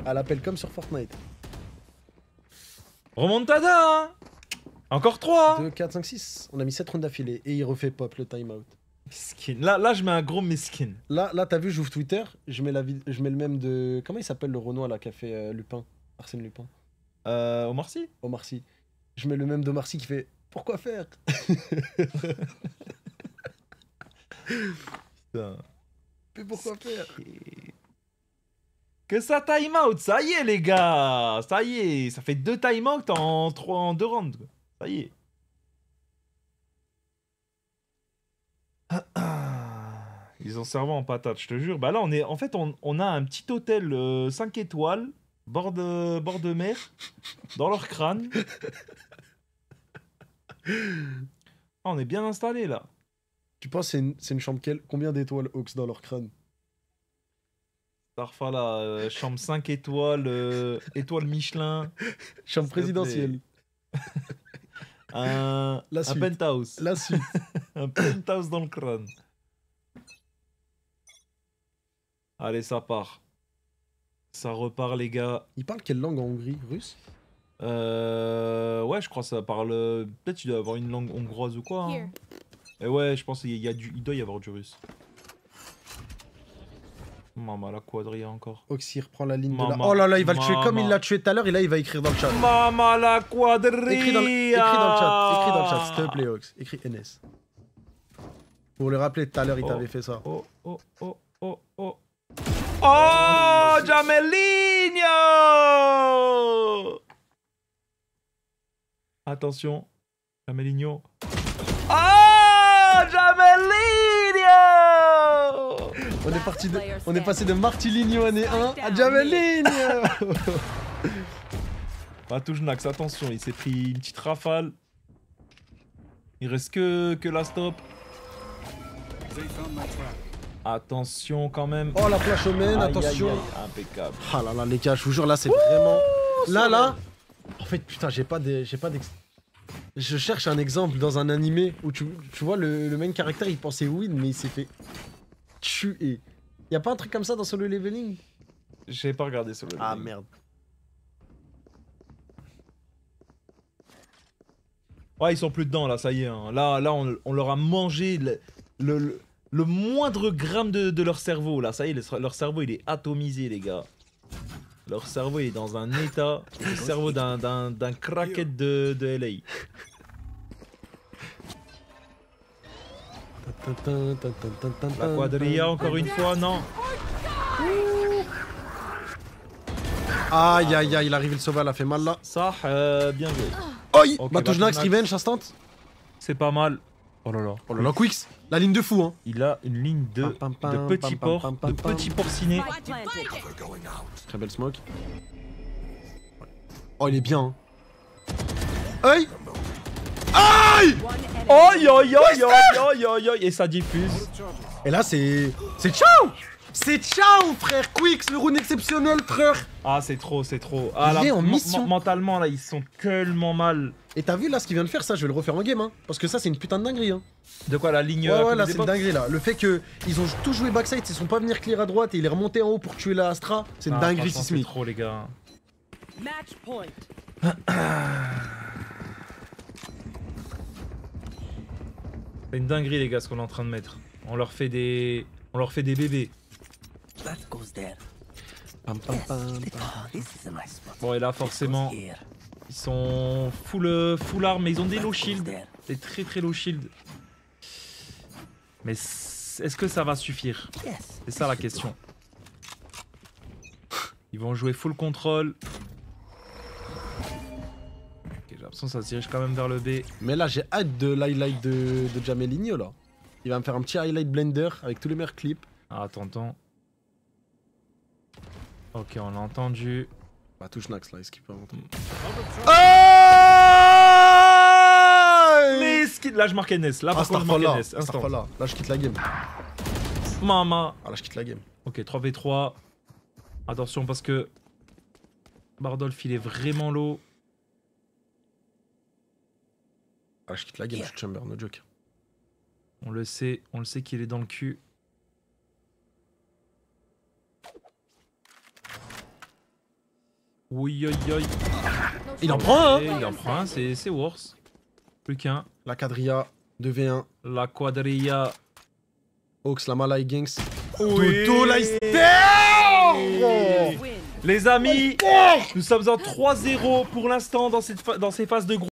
B: À l'appel comme sur Fortnite.
A: Remontada, hein. Encore 3.
B: 2, 4, 5, 6. On a mis 7 rounds d'affilée et il refait pop le timeout.
A: Miskin. Là, je mets un gros miskin.
B: Là, t'as vu, j'ouvre Twitter, je mets le même de. Comment il s'appelle le Renoir là qui a fait Lupin? Arsène Lupin.
A: Omar Sy.
B: Omar Sy. Je mets le même d'Omar Sy qui fait pourquoi faire?
A: Putain.
B: Mais pourquoi faire?
A: Que ça time out, ça y est les gars, ça y est, ça fait 2 time out en 2 rounds. Quoi. Ça y est. Ils ont servi en patate, je te jure. Bah là, en fait, on a un petit hôtel 5 étoiles, bord de mer, dans leur crâne. Ah, on est bien installé là.
B: Tu penses c'est une chambre combien d'étoiles Hawks dans leur crâne?
A: Starfala, chambre 5 étoiles, étoile Michelin.
B: Chambre
A: S'il te plaît.
B: présidentielle.
A: Un
B: suite.
A: penthouse.
B: La suite.
A: Un penthouse dans le crâne. Allez, ça part. Ça repart, les gars.
B: Il parle quelle langue en Hongrie? Russe?
A: Ouais, je crois que ça parle. Peut-être qu'il doit y avoir une langue hongroise ou quoi. Hein.
C: Here.
A: Et ouais, je pense qu'il doit y avoir du russe. Maman, la quadrilla encore.
B: Oxy reprend la ligne de la...
A: Maman,
B: Oh là là, il va le tuer comme il
A: maman.
B: l'a tué tout à l'heure et là il va écrire dans le chat.
A: Maman, la quadrilla.
B: Écris dans le chat, écris dans le chat, s'il te plaît Ox. Écris NS. Pour le rappeler, tout à l'heure il
A: Oh.
B: t'avait fait ça.
A: Oh, oh, oh, oh, oh. Oh, Jamelinho! Attention, Jamelinho. Oh, Jamelinho!
B: On est passé de Martiligno année 1 à Jamelinho.
A: Ah, Touchnax, attention, il s'est pris une petite rafale. Il reste que la stop. Attention quand même.
B: Oh la flash au main,
A: Aïe,
B: attention.
A: aïe, aïe, impeccable.
B: Ah là là les gars, je vous jure là c'est vraiment... Là, en fait putain j'ai pas d'ex... Je cherche un exemple dans un animé où tu vois le main caractère il pensait win mais il s'est fait tuer. Y'a pas un truc comme ça dans Solo Leveling?
A: J'ai pas regardé sur le
B: Ah
A: link.
B: merde.
A: Ouais, ils sont plus dedans là, ça y est. Hein. Là, on leur a mangé le moindre gramme de leur cerveau. Là, ça y est, leur cerveau il est atomisé, les gars. Leur cerveau il est dans un état. Le cerveau d'un crackhead de LA. La quadrilla, encore une fois, non.
B: Aïe aïe aïe, il arrive le sauval, a fait mal là.
A: Ça, bien joué.
B: Oi
A: Ok,
B: Batujnax,
A: Batujnax.
B: revenge instant.
A: C'est pas mal. Oh là là.
B: Oh là là, Quicks, la ligne de fou hein.
A: Il a une ligne de petits porcs, de petits porcinés.
C: Spike planted.
B: Très belle smoke. Oh il est bien hein. Aïe. Aïe.
C: One enemy.
A: Aïe aïe aïe aïe aïe aïe. Et ça diffuse.
B: Et là c'est ciao. C'est ciao frère Quicks, le rune exceptionnel frère.
A: Ah, c'est trop, c'est trop. Ah,
B: Il
A: là,
B: est en mission.
A: Mentalement, là, ils sont tellement mal.
B: Et t'as vu là ce qu'il vient de faire, ça je vais le refaire en game hein. Parce que ça c'est une putain de dinguerie hein.
A: De quoi, la ligne
B: Ouais
A: à
B: ouais
A: côté
B: là
A: des
B: c'est une
A: box.
B: dinguerie là. Le fait que ils ont tout joué backside, ils sont pas venir clear à droite et il est remonté en haut pour tuer la Astra, c'est une
A: Ah,
B: dinguerie
A: franchement,
B: sismique.
A: C'est trop, les gars.
C: Match point.
A: C'est une dinguerie, les gars, ce qu'on est en train de mettre. On leur fait des bébés.
D: That goes there.
B: Pam, pam, pam, pam.
D: Ah, this is a nice spot.
A: Bon, et là, forcément,
D: Goes here.
A: ils sont full armes, mais ils ont des
D: That
A: low
D: goes
A: shield.
D: there.
A: Des très low shield. Mais est-ce que ça va suffire?
D: Yes.
A: C'est ça la question. Ils vont jouer full control. Ok, j'ai l'impression que ça se dirige quand même vers le B.
B: Mais là j'ai hâte de l'highlight de Jamelinho là. Il va me faire un petit highlight blender avec tous les meilleurs clips.
A: Ah, attends. Ok, on l'a entendu.
B: Bah touche Nax là, est-ce qu'il peut entendre?
A: Mais là, je marque NS. Là, par contre, je marque NS. Instant.
B: Là je quitte la game.
A: Mama.
B: Ah là je quitte la game.
A: Ok, 3v3. Attention parce que Bardolph, il est vraiment low.
B: Ah je quitte la game, je suis chamber, no joke.
A: On le sait qu'il est dans le cul. Oui,
B: Il en prend un
A: Et il en prend un, c'est worse. Plus qu'un.
B: La quadrilla, 2v1.
A: La quadrilla.
B: Hawks, la Malai Gangs.
A: Oui.
B: Toto, la
C: Win.
A: Les amis, nous sommes en 3-0 pour l'instant dans ces phases de groupe.